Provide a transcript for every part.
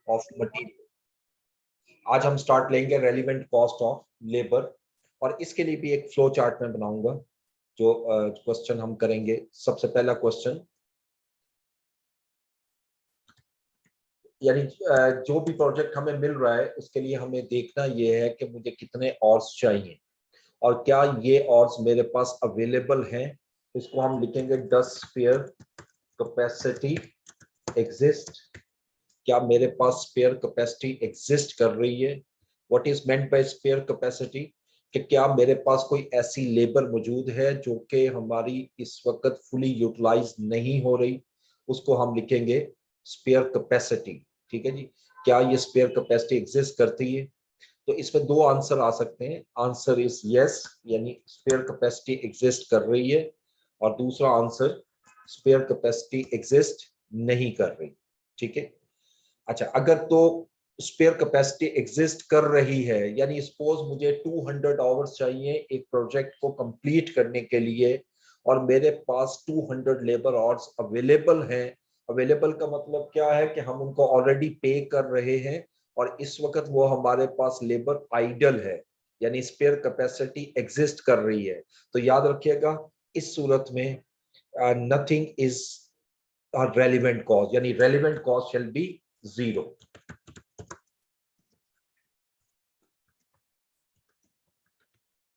Of material. आज हम start लेंगे रेलिवेंट कॉस्ट ऑफ लेबर, और इसके लिए भी एक फ्लो चार्ट में बनाऊंगा जो क्वेश्चन हम करेंगे। सबसे पहला क्वेश्चन, यानी जो भी प्रोजेक्ट हमें मिल रहा है उसके लिए हमें देखना ये है कि मुझे कितने ऑर्स चाहिए और क्या ये ऑर्स मेरे पास अवेलेबल हैं। इसको हम लिखेंगे डज स्पेयर कैपेसिटी एग्जिस्ट। क्या मेरे पास स्पेयर कैपेसिटी एग्जिस्ट कर रही है। What is meant by spare capacity, कि क्या मेरे पास कोई ऐसी लेबर मौजूद है जो कि हमारी इस वक्त फुली यूटिलाइज नहीं हो रही, उसको हम लिखेंगे स्पेयर कैपेसिटी। ठीक है जी, क्या ये स्पेयर कैपेसिटी एग्जिस्ट करती है। तो इसमें दो आंसर आ सकते हैं। आंसर इज यस, यानी स्पेयर कैपेसिटी एग्जिस्ट कर रही है, और दूसरा आंसर स्पेयर कैपेसिटी एग्जिस्ट नहीं कर रही। ठीक है। अच्छा, अगर तो स्पेयर कैपेसिटी एग्जिस्ट कर रही है, यानी सपोज मुझे 200 आवर्स चाहिए एक प्रोजेक्ट को कंप्लीट करने के लिए, और मेरे पास 200 लेबर आवर्स अवेलेबल हैं। अवेलेबल का मतलब क्या है कि हम उनको ऑलरेडी पे कर रहे हैं और इस वक्त वो हमारे पास लेबर आइडल है, यानी स्पेयर कैपेसिटी एग्जिस्ट कर रही है। तो याद रखिएगा, इस सूरत में नथिंग इज रेलिवेंट कॉस्ट, यानी रेलिवेंट कॉस्ट शैल बी 0।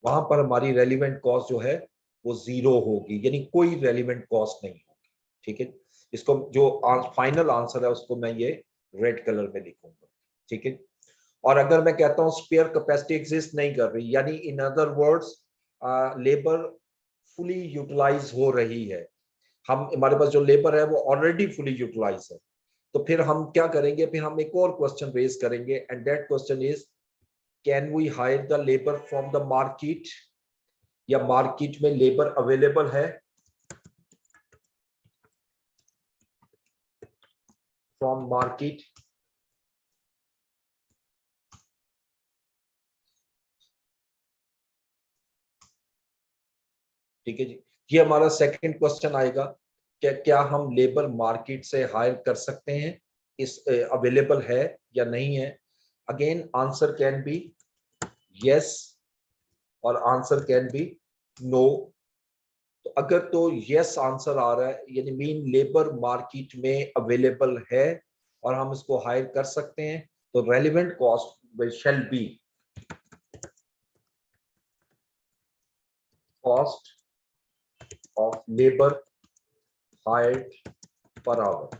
वहां पर हमारी रेलिवेंट कॉस्ट जो है वो 0 होगी, यानी कोई रेलिवेंट कॉस्ट नहीं होगी। ठीक है, इसको जो फाइनल आंसर है उसको मैं ये रेड कलर में लिखूंगा। ठीक है। और अगर मैं कहता हूं स्पेयर कैपेसिटी एग्जिस्ट नहीं कर रही, यानी in other words labour fully utilise हो रही है, हम हमारे पास जो लेबर है वो ऑलरेडी फुली यूटिलाइज है, तो फिर हम क्या करेंगे, फिर हम एक और क्वेश्चन रेज करेंगे, and that question is can we hire the labour from the market, या मार्केट में लेबर अवेलेबल है फ्रॉम मार्केट। ठीक है जी, ये हमारा सेकंड क्वेश्चन आएगा, क्या हम लेबर मार्केट से हायर कर सकते हैं, इस अवेलेबल है या नहीं है। Again answer can be yes और आंसर कैन बी नो। तो अगर तो यस आंसर आ रहा है, यानी मीन लेबर मार्केट में अवेलेबल है और हम इसको हायर कर सकते हैं, तो relevant cost shall B cost of labour hired पर आवर,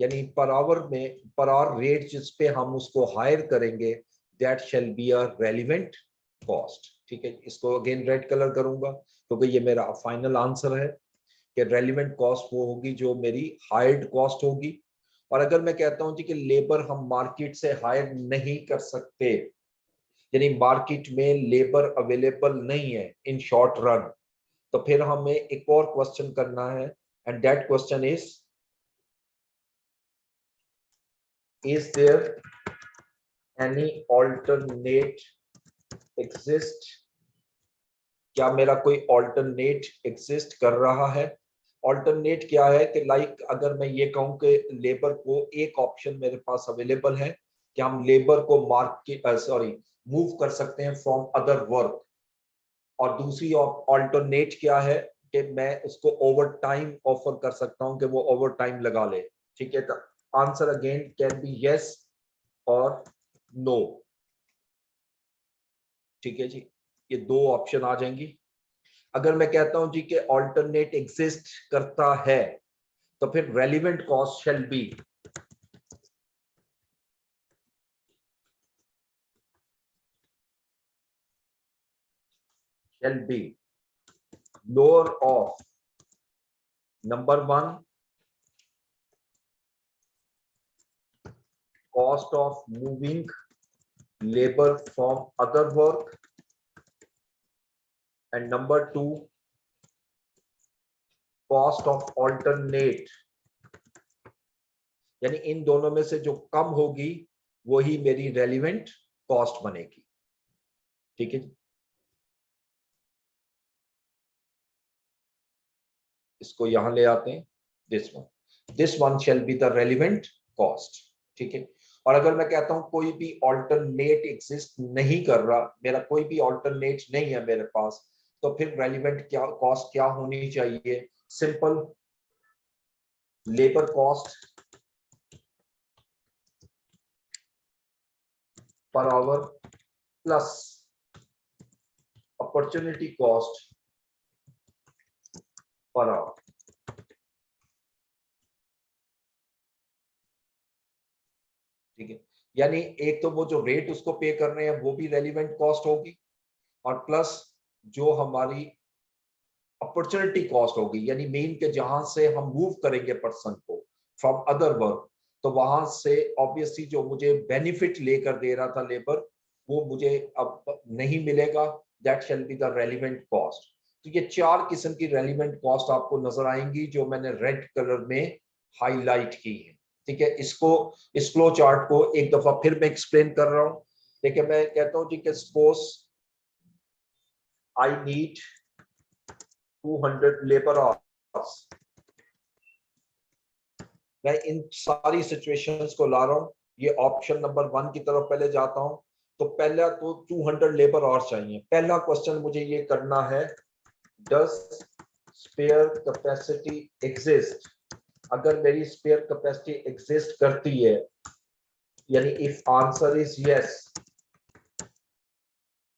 यानी पर आवर में पर आवर रेट जिस पे हम उसको हायर करेंगे, that shall be a relevant cost. ठीक है, इसको अगेन रेड कलर करूंगा क्योंकि ये मेरा फाइनल आंसर है कि रेलिवेंट कॉस्ट वो होगी जो मेरी हायर्ड कॉस्ट होगी। और अगर मैं कहता हूं जी कि लेबर हम मार्केट से हायर नहीं कर सकते, यानी मार्केट में लेबर अवेलेबल नहीं है इन शॉर्ट रन, तो फिर हमें एक और क्वेश्चन करना है, and that question is there any alternate exist, क्या मेरा कोई ऑल्टरनेट एग्जिस्ट कर रहा है। ऑल्टरनेट क्या है कि लाइक अगर मैं ये कहूं कि लेबर को एक ऑप्शन मेरे पास अवेलेबल है कि हम लेबर को मार्केट मूव कर सकते हैं फ्रॉम अदर वर्क, और दूसरी ऑल्टरनेट क्या है कि मैं उसको ओवर टाइम ऑफर कर सकता हूं कि वो ओवर टाइम लगा ले। ठीक है, तो answer again can be yes और नो। ठीक है जी, ये दो ऑप्शन आ जाएंगी। अगर मैं कहता हूं जी कि ऑल्टरनेट एग्जिस्ट करता है, तो फिर relevant cost shall be lower of number one cost of moving labor from other work, and number two cost of alternate, यानी इन दोनों में से जो कम होगी वही मेरी रेलिवेंट कॉस्ट बनेगी। ठीक है, इसको यहां ले आते हैं, this one shall be the relevant cost. ठीक है, और अगर मैं कहता हूं कोई भी ऑल्टरनेट एग्जिस्ट नहीं कर रहा, मेरा कोई भी ऑल्टरनेट नहीं है मेरे पास, तो फिर रेलिवेंट क्या कॉस्ट क्या होनी चाहिए? Simple, labour cost per hour plus opportunity cost per hour. ठीक है, यानी एक तो वो जो रेट उसको पे कर रहे हैं वो भी रेलिवेंट कॉस्ट होगी, और प्लस जो हमारी अपॉर्चुनिटी कॉस्ट होगी, यानी मेन के जहां से हम मूव करेंगे पर्सन को फ्रॉम अदर वर्क, तो वहां से ऑब्वियसली जो मुझे बेनिफिट लेकर दे रहा था लेबर, वो मुझे अब नहीं मिलेगा, that shall be the relevant cost. तो ये चार किस्म की रेलिवेंट कॉस्ट आपको नजर आएंगी जो मैंने रेड कलर में हाईलाइट की है। ठीक है, इसको, इस फ्लो चार्ट को एक दफा फिर मैं एक्सप्लेन कर रहा हूं। ठीक है, मैं कहता हूं जी कि suppose I need 200 labour hours. मैं इन सारी सिचुएशंस को ला रहा हूं, ये ऑप्शन नंबर 1 की तरफ पहले जाता हूं। तो पहला तो 200 लेबर आवर्स चाहिए। पहला क्वेश्चन मुझे ये करना है, डज स्पेयर कैपेसिटी एग्जिस्ट? अगर मेरी स्पेयर कैपेसिटी एग्जिस्ट करती है, यानी इफ आंसर इज यस,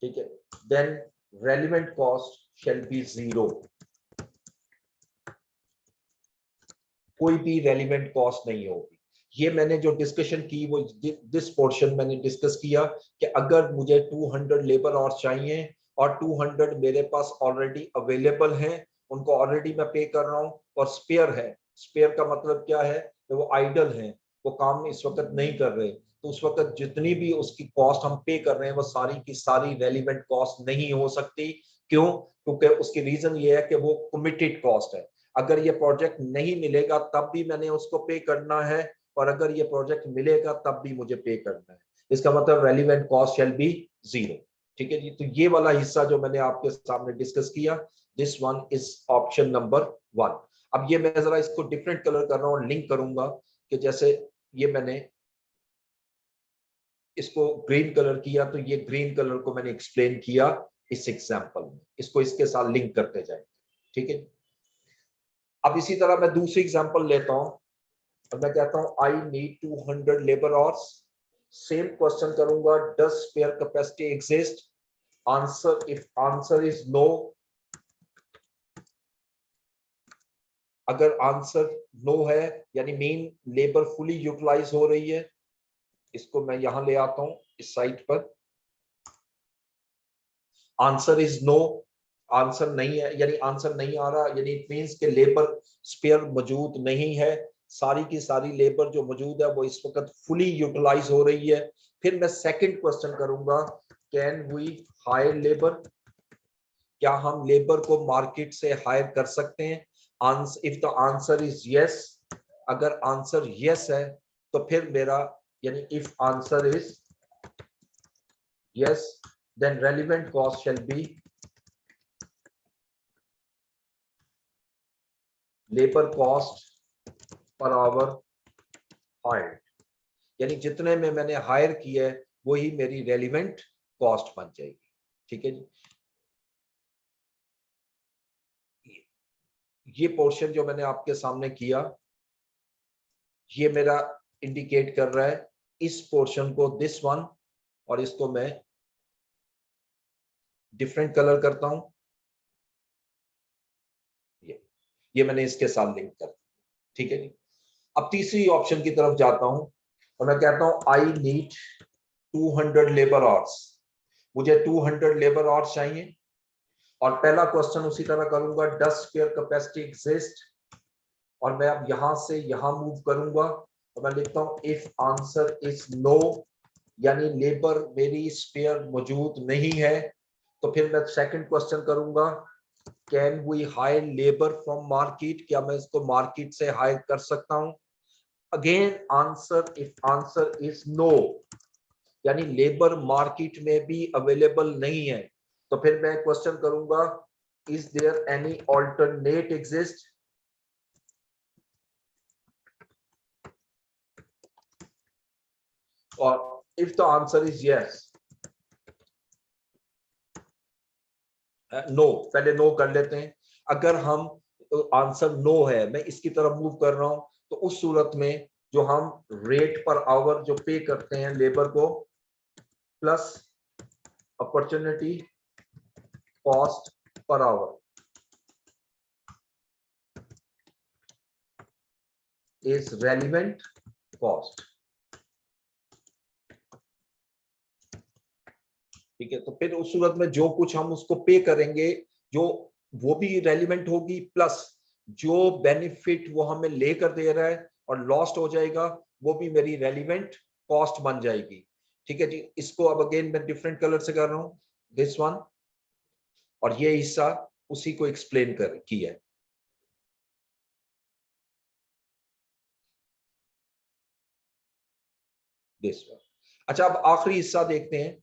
ठीक है, then relevant cost shall be 0। कोई भी रेलिवेंट कॉस्ट नहीं होगी। ये मैंने जो डिस्कशन की वो दिस पोर्शन मैंने डिस्कस किया कि अगर मुझे 200 लेबर आवर्स चाहिए और 200 मेरे पास ऑलरेडी अवेलेबल हैं, उनको ऑलरेडी मैं पे कर रहा हूं, और स्पेयर है, स्पेयर का मतलब क्या है कि वो आइडल हैं, वो काम इस वक्त नहीं कर रहे, तो उस वक्त जितनी भी उसकी कॉस्ट हम पे कर रहे हैं वो सारी की सारी रेलिवेंट कॉस्ट नहीं हो सकती। क्यों? क्योंकि उसकी रीजन ये है कि वो कमिटेड कॉस्ट है। अगर ये प्रोजेक्ट नहीं मिलेगा तब भी मैंने उसको पे करना है, और अगर ये प्रोजेक्ट मिलेगा तब भी मुझे पे करना है। इसका मतलब रेलिवेंट कॉस्ट शैल बी 0। ठीक है जी, तो ये वाला हिस्सा जो मैंने आपके सामने डिस्कस किया, this one is option number 1। अब ये मैं जरा इसको डिफरेंट कलर कर रहा हूँ, लिंक करूंगा कि जैसे ये मैंने इसको ग्रीन कलर किया, तो ये ग्रीन कलर को मैंने एक्सप्लेन किया इस एग्जांपल में, इसको इसके साथ लिंक करते जाएंगे। ठीक है, अब इसी तरह मैं दूसरी एग्जांपल लेता हूं और मैं कहता हूं I need 200 labour hours. Same question करूंगा, does spare capacity exist? Answer, if answer is no, अगर आंसर नो है यानी मेन लेबर फुली यूटिलाइज हो रही है, इसको मैं यहां ले आता हूं इस साइट पर। आंसर इज नो, आंसर नहीं है यानी आंसर नहीं आ रहा, यानी इट मींस के लेबर स्पेयर मौजूद नहीं है, सारी की सारी लेबर जो मौजूद है वो इस वक्त फुली यूटिलाइज हो रही है। फिर मैं सेकंड क्वेश्चन करूंगा, कैन वी हायर लेबर? क्या हम लेबर को मार्केट से हायर कर सकते हैं? If the answer is yes, अगर आंसर यस है तो फिर मेरा, यानी if answer is yes, then relevant cost shall be labor cost per hour hired, यानी जितने में मैंने हायर किया है वही मेरी रेलिवेंट कॉस्ट बन जाएगी। ठीक है जी, ये पोर्शन जो मैंने आपके सामने किया, ये मेरा इंडिकेट कर रहा है इस पोर्शन को, दिस वन, और इसको मैं डिफरेंट कलर करता हूं, ये मैंने इसके साथ लिंक कर दिया। ठीक है जी, अब तीसरी ऑप्शन की तरफ जाता हूं और मैं कहता हूं आई नीड 200 लेबर आवर्स। मुझे 200 लेबर आवर्स चाहिए, और पहला क्वेश्चन उसी तरह करूंगा, डज स्पेयर कैपेसिटी एग्जिस्ट? और मैं अब यहां से यहां मूव करूंगा और मैं लिखता हूं इफ आंसर इज नो, यानी लेबर मेरी स्पेयर मौजूद नहीं है, तो फिर मैं सेकंड क्वेश्चन करूंगा, can we hire labour from market? क्या मैं इसको मार्केट से हायर कर सकता हूं? Again answer, if answer is no, यानी लेबर मार्केट में भी अवेलेबल नहीं है, तो फिर मैं क्वेश्चन करूंगा, is there any alternate exist? और if the answer is yes, no, पहले नो कर लेते हैं। अगर हम आंसर नो है, मैं इसकी तरफ मूव कर रहा हूं, तो उस सूरत में जो हम रेट पर आवर जो पे करते हैं लेबर को plus opportunity cost per hour is relevant cost. ठीक है, तो फिर उस सूरत में जो कुछ हम उसको पे करेंगे, जो वो भी रेलिवेंट होगी, प्लस जो बेनिफिट वो हमें लेकर दे रहा है और लॉस्ट हो जाएगा, वो भी मेरी रेलिवेंट कॉस्ट बन जाएगी। ठीक है जी, इसको अब अगेन मैं डिफरेंट कलर से कर रहा हूं, दिस वन, और ये हिस्सा उसी को एक्सप्लेन कर किया है। This one. अच्छा, अब आखिरी हिस्सा देखते हैं,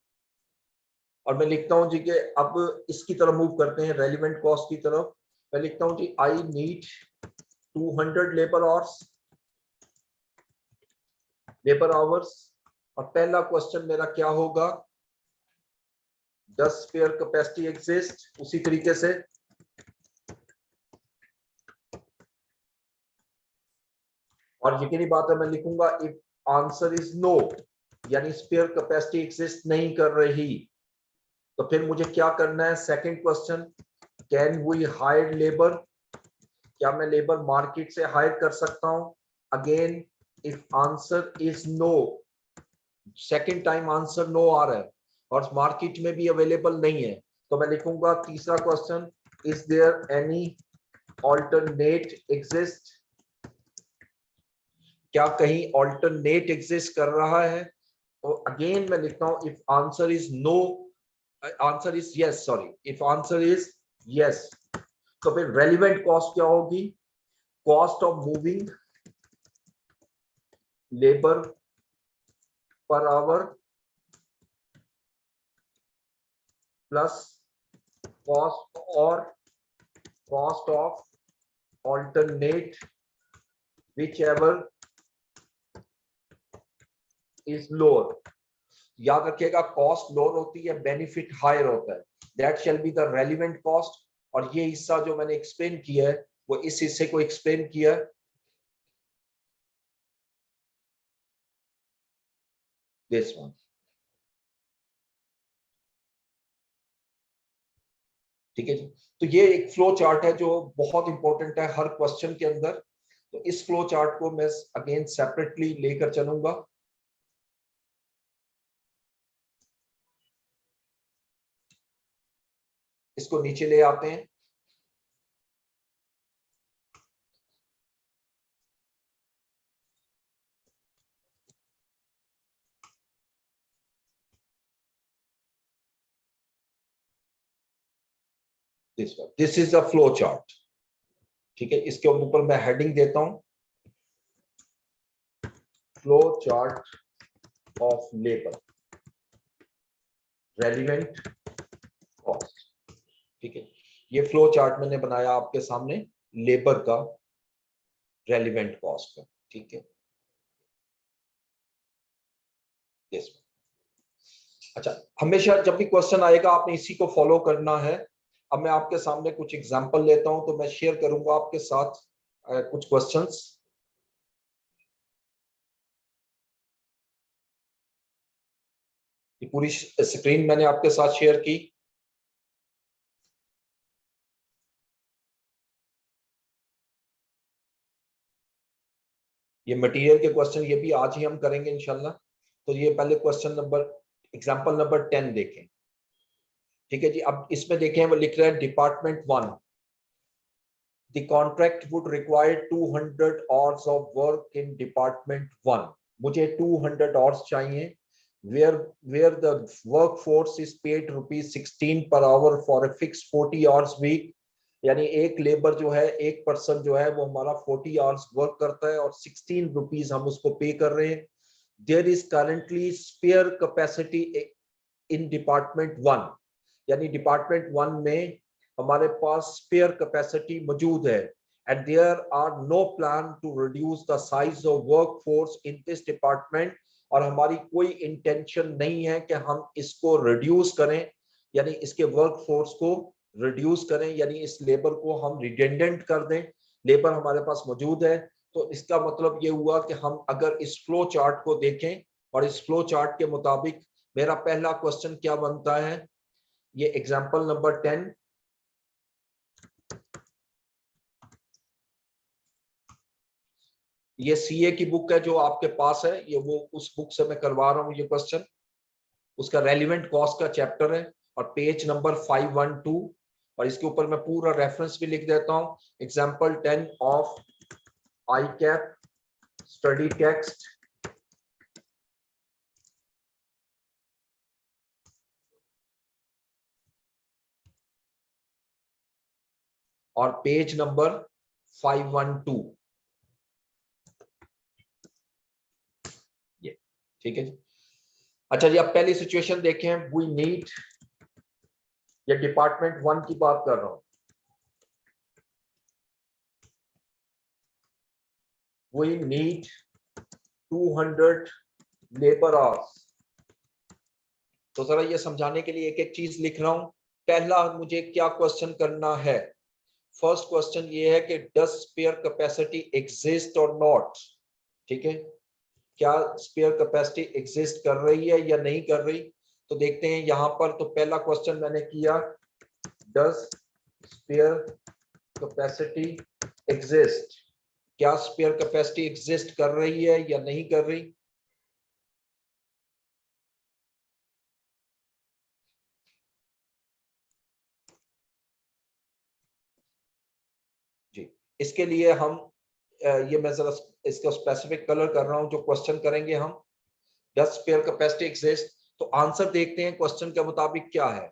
और मैं लिखता हूं जी कि अब इसकी तरफ मूव करते हैं, रेलिवेंट कॉस्ट की तरफ। मैं लिखता हूं जी, आई नीड 200 लेबर आवर्स, और पहला क्वेश्चन मेरा क्या होगा, डज स्पेयर कैपेसिटी एग्जिस्ट। उसी तरीके से और यकीनी बात है, मैं लिखूंगा इफ आंसर इज नो, यानी स्पेयर कैपेसिटी एग्जिस्ट नहीं कर रही, तो फिर मुझे क्या करना है, second question, can we hire labour, क्या मैं लेबर मार्केट से हायर कर सकता हूं। Again if answer is no, second time answer no आ रहा है और मार्केट में भी अवेलेबल नहीं है, तो मैं लिखूंगा तीसरा question, is there any alternate exist, क्या कहीं ऑल्टरनेट एग्जिस्ट कर रहा है। तो अगेन मैं लिखता हूं if answer is no, answer is yes, sorry, if answer is yes, तो फिर रेलिवेंट कॉस्ट क्या होगी, cost of moving labour per hour plus cost और cost of alternate whichever is lower. याद रखिएगा, कॉस्ट लोअर होती है, benefit higher होता है, that shall be the relevant cost. और ये हिस्सा जो मैंने एक्सप्लेन किया है, वो इस हिस्से को एक्सप्लेन किया है, दिस वन। ठीक है जी, तो ये एक फ्लो चार्ट है जो बहुत इंपॉर्टेंट है हर क्वेश्चन के अंदर। तो इस फ्लो चार्ट को मैं अगेन सेपरेटली लेकर चलूंगा। इसको नीचे ले आते हैं, this is a flow chart. ठीक है, इसके ऊपर मैं हेडिंग देता हूं, flow chart of labour relevant cost. ठीक है, ये फ्लो चार्ट मैंने बनाया आपके सामने लेबर का रेलिवेंट कॉस्ट का। ठीक है, यस। अच्छा, हमेशा जब भी क्वेश्चन आएगा आपने इसी को फॉलो करना है। अब मैं आपके सामने कुछ एग्जांपल लेता हूं, तो मैं शेयर करूंगा आपके साथ कुछ क्वेश्चंस। ये पूरी स्क्रीन मैंने आपके साथ शेयर की। ये मटेरियल के क्वेश्चन ये भी आज ही हम करेंगे इंशाल्लाह। तो ये पहले क्वेश्चन नंबर, एग्जांपल नंबर 10 देखें। ठीक है जी, अब इसमें देखें, वो लिख रहा है department 1, the contract would require 200 hours of work in department 1। मुझे 200 आवर्स चाहिए, where the workforce is paid ₹16 per hour for a fixed 40 hours week। यानी एक लेबर जो है, एक पर्सन जो है, वो हमारा 40 आवर्स वर्क करता है और 16 रुपीज हम उसको पे कर रहे हैं। There is currently spare capacity in department 1, यानी डिपार्टमेंट 1 में हमारे पास स्पेयर कैपेसिटी मौजूद है, and there are no plan to reduce the size of workforce in this department और हमारी कोई इंटेंशन नहीं है कि हम इसको रिड्यूस करें, यानी इसके वर्क फोर्स को रिड्यूस करें, यानी इस लेबर को हम रिडेंडेंट कर दें। लेबर हमारे पास मौजूद है, तो इसका मतलब ये हुआ कि हम अगर इस फ्लो चार्ट को देखें और इस फ्लो चार्ट के मुताबिक मेरा पहला क्वेश्चन क्या बनता है, ये एग्जांपल नंबर 10, ये सीए की बुक है जो आपके पास है, ये वो उस बुक से मैं करवा रहा हूं ये क्वेश्चन, उसका रेलिवेंट कॉस्ट का चैप्टर है और पेज नंबर 512, और इसके ऊपर मैं पूरा रेफरेंस भी लिख देता हूं, example 10 of ICAP study text, और पेज नंबर 512, ये ठीक है जी। अच्छा जी, अब पहली सिचुएशन देखें, वी नीड, ये डिपार्टमेंट 1 की बात कर रहा हूं, वी नीड 200 लेबर आवर्स। तो जरा ये समझाने के लिए एक एक चीज लिख रहा हूं। पहला मुझे क्या क्वेश्चन करना है, फर्स्ट क्वेश्चन ये है कि डज स्पेयर कैपेसिटी एग्जिस्ट और नॉट, ठीक है, क्या स्पेयर कैपेसिटी एग्जिस्ट कर रही है या नहीं कर रही। तो देखते हैं यहां पर, तो पहला क्वेश्चन मैंने किया, डज स्पेयर कैपेसिटी एग्जिस्ट, क्या स्पेयर कैपेसिटी एग्जिस्ट कर रही है या नहीं कर रही। जी, इसके लिए हम ये मैं जरा इसका स्पेसिफिक कलर कर रहा हूं, जो क्वेश्चन करेंगे हम, डज स्पेयर कैपेसिटी एग्जिस्ट, तो आंसर देखते हैं क्वेश्चन के मुताबिक क्या है,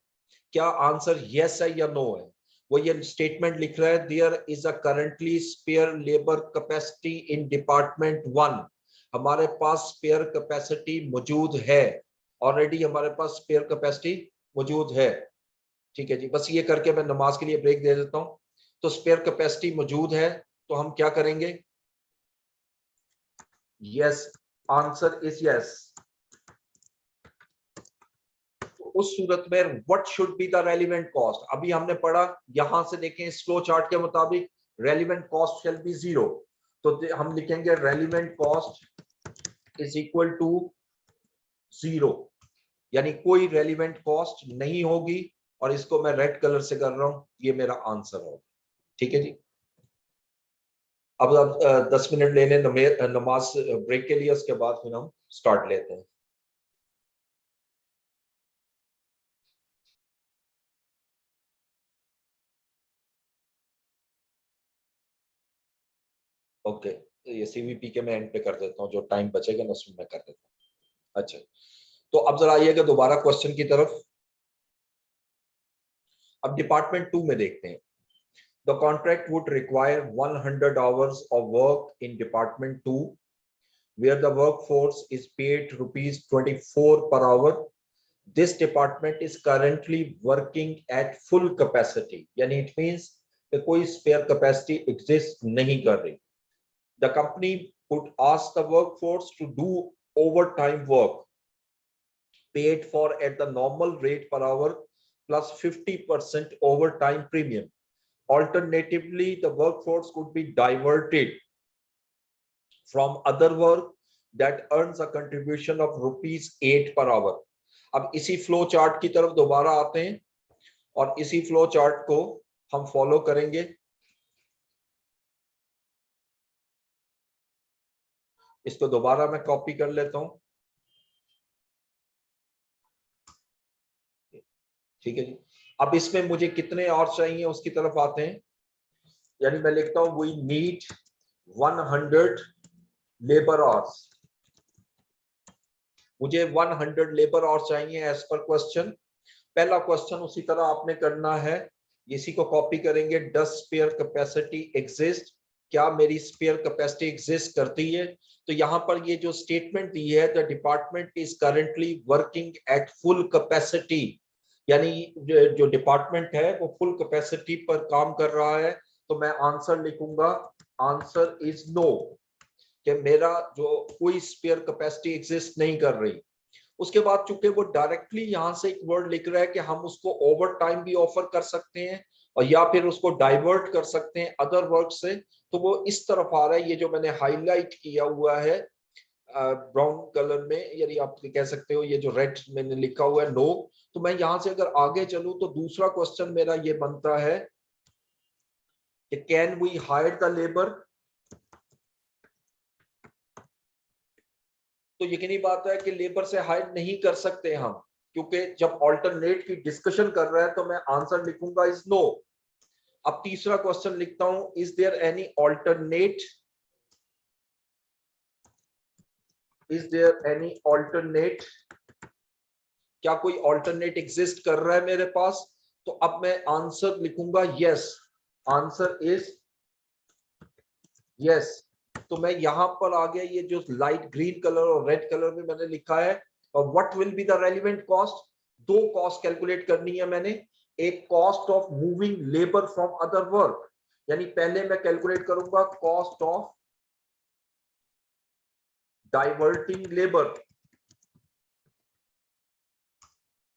क्या आंसर यस है या नो है। वो ये स्टेटमेंट लिख रहा है, there is a currently spare labour capacity in department 1, हमारे पास स्पेयर कैपेसिटी मौजूद है, ऑलरेडी हमारे पास स्पेयर कैपेसिटी मौजूद है। ठीक है जी, बस ये करके मैं नमाज के लिए ब्रेक दे देता हूं। तो स्पेयर कैपेसिटी मौजूद है, तो हम क्या करेंगे, यस, आंसर इज यस। उस सूरत में what should be the relevant cost, अभी हमने पढ़ा, यहां से देखें इस फ्लो चार्ट के मुताबिक रेलिवेंट कॉस्ट शैल बी 0, तो हम लिखेंगे relevant cost is equal to 0, यानी कोई रेलिवेंट कॉस्ट नहीं होगी, और इसको मैं रेड कलर से कर रहा हूं, ये मेरा आंसर होगा। ठीक है जी, अब 10 मिनट लेने नमाज ब्रेक के लिए, उसके बाद फिर हम स्टार्ट लेते हैं। ओके, ये सीवीपी के मैं एंड पे कर देता हूँ, जो टाइम बचेगा ना उसमें मैं कर देता हूँ। अच्छा, तो अब जरा आइएगा दोबारा क्वेश्चन की तरफ। अब डिपार्टमेंट 2 में देखते हैं, the contract would require 100 hours of work in department 2 where the workforce is paid rupees 24 per hour. This department is currently working at full capacity, यानी it means कि कोई spare capacity exist नहीं कर रही। The company could ask the workforce to do overtime work paid for at the normal rate per hour plus 50% overtime premium. Alternatively, the workforce could be diverted from other work that earns a contribution of rupees 8 per hour. अब इसी flow chart की तरफ दोबारा आते हैं और इसी flow chart को हम फॉलो करेंगे। इसको दोबारा मैं कॉपी कर लेता हूं, ठीक है जी। अब इसमें मुझे कितने और चाहिए उसकी तरफ आते हैं, यानी मैं लिखता हूं वी नीड 100 लेबर आवर्स, मुझे 100 लेबर आवर्स चाहिए एज पर क्वेश्चन। पहला क्वेश्चन उसी तरह आपने करना है, इसी को कॉपी करेंगे, डज स्पेयर कैपेसिटी एग्जिस्ट, क्या मेरी स्पेयर कैपेसिटी एग्जिस्ट करती है। तो यहां पर ये जो स्टेटमेंट दी है, the department is currently working at full capacity, यानी जो डिपार्टमेंट है वो फुल कैपेसिटी पर काम कर रहा है, तो मैं आंसर लिखूंगा, आंसर इज नो। कि मेरा जो कोई स्पेयर कैपेसिटी एग्जिस्ट नहीं कर रही। उसके बाद चूंकि वो डायरेक्टली यहाँ से एक वर्ड लिख रहा है कि हम उसको ओवर टाइम भी ऑफर कर सकते हैं और या फिर उसको डाइवर्ट कर सकते हैं अदर वर्क से, तो वो इस तरफ आ रहा है। ये जो मैंने हाईलाइट किया हुआ है ब्राउन कलर में, यानी आप कह सकते हो ये जो रेड मैंने लिखा हुआ है नो, तो मैं यहां से अगर आगे चलूं तो दूसरा क्वेश्चन मेरा ये बनता है कि can we hire the labour. तो यकीनी बात है कि लेबर से हायर नहीं कर सकते हम, क्योंकि जब ऑल्टरनेट की डिस्कशन कर रहा है तो मैं आंसर लिखूंगा इज नो। अब तीसरा क्वेश्चन लिखता हूं, is there any alternate, is there any alternate, क्या कोई ऑल्टरनेट एग्जिस्ट कर रहा है मेरे पास। तो अब मैं आंसर लिखूंगा यस, आंसर इज यस। तो मैं यहां पर आ गया, ये जो लाइट ग्रीन कलर और रेड कलर में मैंने लिखा है। और what will be the relevant cost, दो कॉस्ट कैलकुलेट करनी है मैंने। एक cost of moving labour from other work, यानी पहले मैं कैलकुलेट करूंगा कॉस्ट ऑफ डाइवर्टिंग लेबर।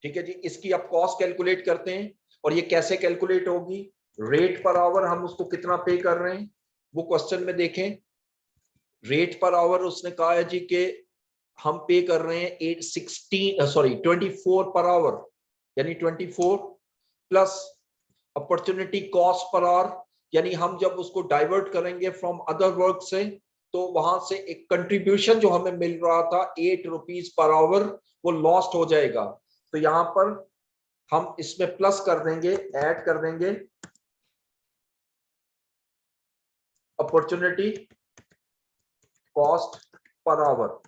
ठीक है जी, इसकी आप कॉस्ट कैलकुलेट करते हैं। और ये कैसे कैलकुलेट होगी, रेट पर आवर हम उसको कितना पे कर रहे हैं वो क्वेश्चन में देखें। रेट पर आवर उसने कहा है जी कि हम पे कर रहे हैं 24 पर आवर, यानी 24 plus opportunity cost per hour, यानी हम जब उसको डाइवर्ट करेंगे फ्रॉम अदर वर्क से तो वहां से एक कंट्रीब्यूशन जो हमें मिल रहा था 8 रुपीज पर आवर वो लॉस्ट हो जाएगा। तो यहां पर हम इसमें प्लस कर देंगे, ऐड कर देंगे अपॉर्चुनिटी कॉस्ट पर आवर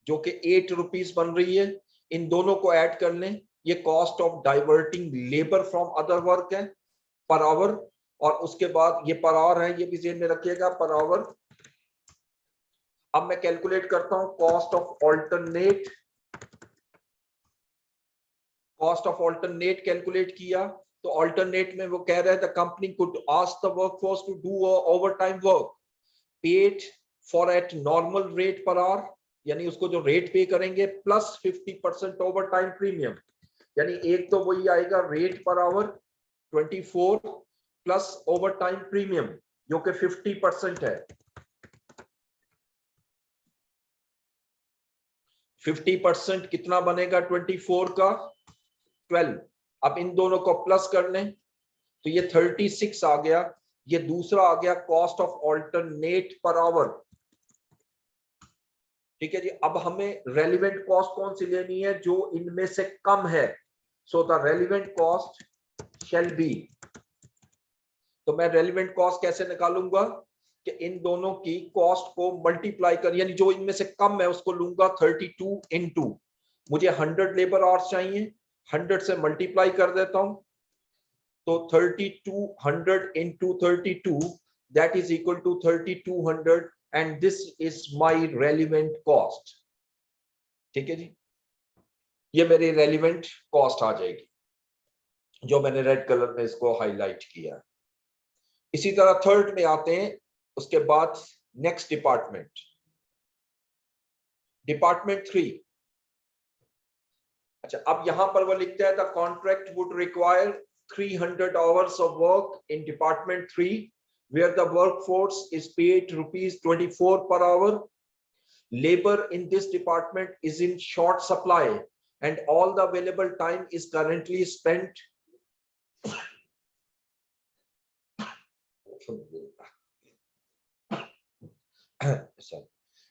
जो कि 8 रुपीज बन रही है। इन दोनों को ऐड कर लें, ये cost of diverting labour from other work है पर आवर। और उसके बाद ये पर आवर है, ये भी जेन में रखिएगा पर आवर। अब मैं कैलकुलेट करता हूं cost of alternate, cost of alternate calculate किया तो ऑल्टरनेट में वो कह रहा है the company could ask the workforce to do overtime work paid for at normal rate per hour, यानी उसको जो रेट पे करेंगे प्लस 50% ओवर टाइम प्रीमियम, यानी एक तो वही आएगा rate per our 24 plus over time premium जो कि 50% है। 50% कितना बनेगा 24 का 12। अब इन दोनों को प्लस कर लें तो ये 36 आ गया। ये दूसरा आ गया cost of alternate per hour. ठीक है जी, अब हमें रेलिवेंट कॉस्ट कौन सी लेनी है, जो इनमें से कम है। So the relevant cost shall B, तो मैं रेलिवेंट कॉस्ट कैसे निकालूंगा कि इन दोनों की कॉस्ट को मल्टीप्लाई कर, यानी जो इनमें से कम है उसको लूंगा 32 इंटू, मुझे 100 लेबर आवर्स चाहिए, 100 से मल्टीप्लाई कर देता हूं तो 3200 into 32 that is equal to 3200 and this is my relevant cost। ठीक है जी, ये मेरी रेलिवेंट कॉस्ट आ जाएगी जो मैंने रेड कलर में इसको हाईलाइट किया। इसी तरह थर्ड में आते हैं, उसके बाद नेक्स्ट डिपार्टमेंट, डिपार्टमेंट 3। अच्छा, अब यहां पर वो लिखता है the contract would require 300 hours of work in department 3 where the workforce is paid rupees 24 per hour. Labor in this department is in short supply and all the available time is currently spent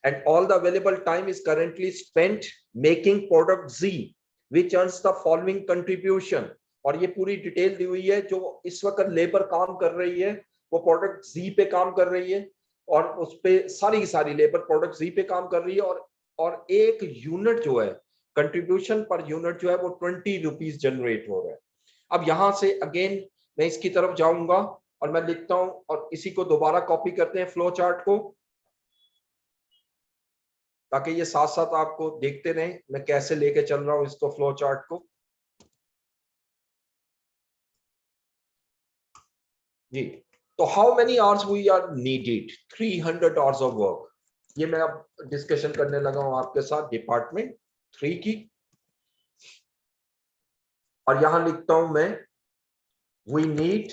and all the available time is currently spent making product Z which earns the following contribution। और ये पूरी detail दी हुई है, जो इस वक्त labour काम कर रही है वो प्रोडक्ट जी पे काम कर रही है और उस पे सारी की सारी लेबर प्रोडक्ट जी पे काम कर रही है और एक यूनिट जो है कंट्रीब्यूशन पर यूनिट जो है वो 20 रुपीज जनरेट हो रहा है। अब यहां से अगेन मैं इसकी तरफ जाऊंगा और मैं लिखता हूं और इसी को दोबारा कॉपी करते हैं फ्लो चार्ट को, ताकि ये साथ साथ आपको देखते रहें मैं कैसे लेके चल रहा हूं इसको फ्लो चार्ट को। जी, तो how many hours we are needed, 300 hours of work. ये मैं अब डिस्कशन करने लगा हूं आपके साथ डिपार्टमेंट 3 की, और यहां लिखता हूं मैं वी नीड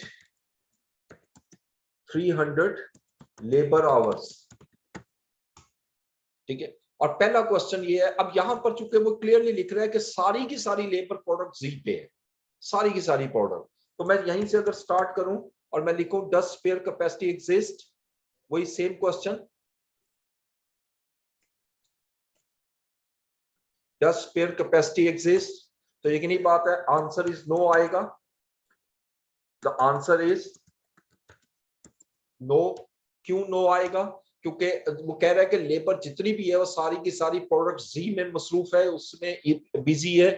300 लेबर आवर्स। ठीक है, और पहला क्वेश्चन ये है, अब यहां पर चूंकि वो क्लियरली लिख रहा है कि सारी की सारी लेबर प्रोडक्ट जी पे है, सारी की सारी प्रोडक्ट, तो मैं यहीं से अगर स्टार्ट करूं और मैं लिखूं डज स्पेयर कैपेसिटी एग्जिस्ट, वही same question, does spare capacity exist, तो यकीनी बात है आंसर इज नो आएगा। The answer is no. क्यों नो आएगा? क्योंकि वो कह रहा है कि लेबर जितनी भी है वो सारी की सारी प्रोडक्ट जी में मसरूफ है, उसमें बिजी है,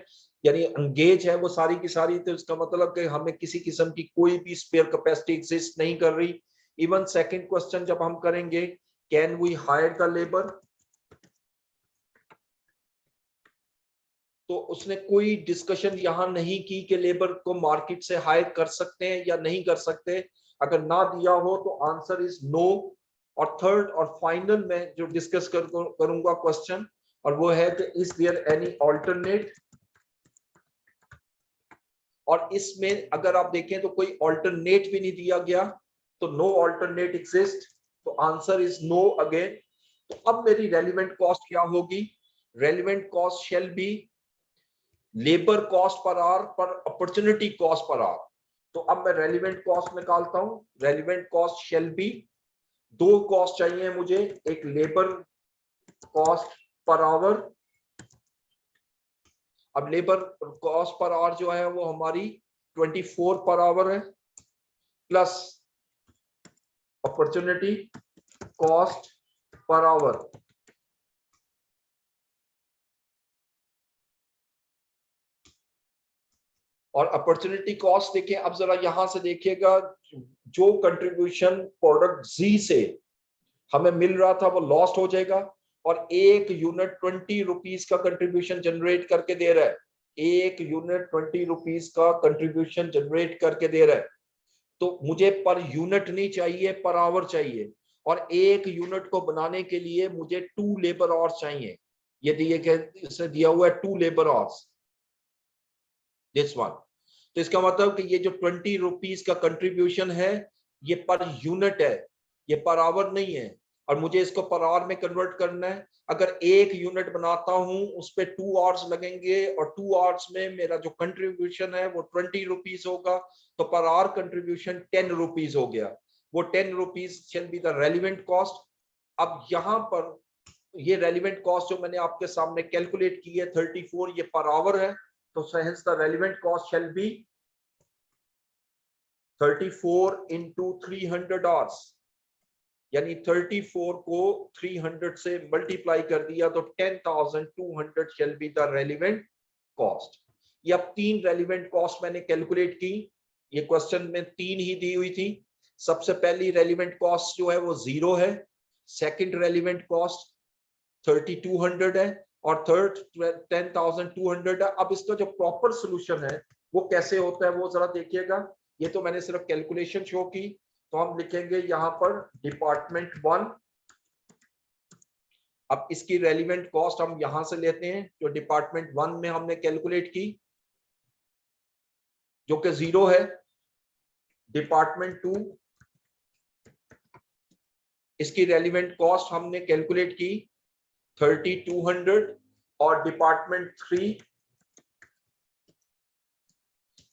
यानी एंगेज है वो सारी की सारी, तो इसका मतलब कि हमें किसी किस्म की कोई भी स्पेयर कैपेसिटी एग्जिस्ट नहीं कर रही। इवन सेकंड क्वेश्चन जब हम करेंगे, can we hire the labour, तो उसने कोई डिस्कशन यहां नहीं की कि लेबर को मार्केट से हायर कर सकते हैं या नहीं कर सकते। अगर ना दिया हो तो आंसर इज नो। और थर्ड और फाइनल में जो डिस्कस करूंगा क्वेश्चन, और वो है कि इज देयर एनी ऑल्टरनेट, और इसमें अगर आप देखें तो कोई ऑल्टरनेट भी नहीं दिया गया, तो नो ऑल्टरनेट एग्जिस्ट, तो आंसर इज नो अगेन। तो अब मेरी रेलिवेंट कॉस्ट क्या होगी? Relevant cost shall B labour cost per hour पर अपॉर्चुनिटी कॉस्ट पर आवर। तो अब मैं रेलिवेंट कॉस्ट निकालता हूं। रेलिवेंट कॉस्ट शेल बी, दो कॉस्ट चाहिए मुझे, एक लेबर कॉस्ट पर आवर, अब लेबर कॉस्ट पर आवर जो है वो हमारी 24 पर आवर है, plus opportunity cost per hour. और अपॉर्चुनिटी कॉस्ट देखिए, अब जरा यहां से देखिएगा, जो कंट्रीब्यूशन प्रोडक्ट जी से हमें मिल रहा था वो लॉस्ट हो जाएगा, और एक यूनिट 20 रुपीज का कंट्रीब्यूशन जनरेट करके दे रहा है, एक यूनिट 20 रुपीज का कंट्रीब्यूशन जनरेट करके दे रहा है। तो मुझे पर यूनिट नहीं चाहिए, पर आवर चाहिए, और एक यूनिट को बनाने के लिए मुझे 2 लेबर आवर्स चाहिए। ये इसने दिया हुआ है 2 लेबर आवर्स, दिस वन। तो इसका मतलब कि ये जो 20 रुपीज का कंट्रीब्यूशन है ये पर यूनिट है, ये पर आवर नहीं है, और मुझे इसको पर आवर में कन्वर्ट करना है। अगर एक यूनिट बनाता हूं उस पे 2 आवर्स लगेंगे, और 2 आवर्स में मेरा जो कंट्रीब्यूशन है वो 20 रुपीज होगा, तो पर आवर कंट्रीब्यूशन 10 रुपीज हो गया। वो 10 rupees shell be the relevant cost. अब यहां पर ये रेलिवेंट कॉस्ट जो मैंने आपके सामने कैलकुलेट की है 34, ये पर आवर है, तो hence the relevant cost shall be 34 into 300 hours, यानी 34 को 300 से मल्टीप्लाई कर दिया तो 10,200 shall be the relevant cost। ये अब 3 रेलिवेंट कॉस्ट मैंने कैलकुलेट की, ये क्वेश्चन में 3 ही दी हुई थी। सबसे पहली रेलिवेंट कॉस्ट जो है वो 0 है, सेकंड रेलिवेंट कॉस्ट 3200 है, और थर्ड 10,200 है। अब इसका जो प्रॉपर सोल्यूशन है वो कैसे होता है वो जरा देखिएगा। ये तो मैंने सिर्फ कैलकुलेशन शो की, तो हम लिखेंगे यहां पर डिपार्टमेंट 1। अब इसकी रेलिवेंट कॉस्ट हम यहां से लेते हैं जो डिपार्टमेंट 1 में हमने कैलकुलेट की, जो कि 0 है। डिपार्टमेंट 2, इसकी रेलिवेंट कॉस्ट हमने कैलकुलेट की 3200, और डिपार्टमेंट 3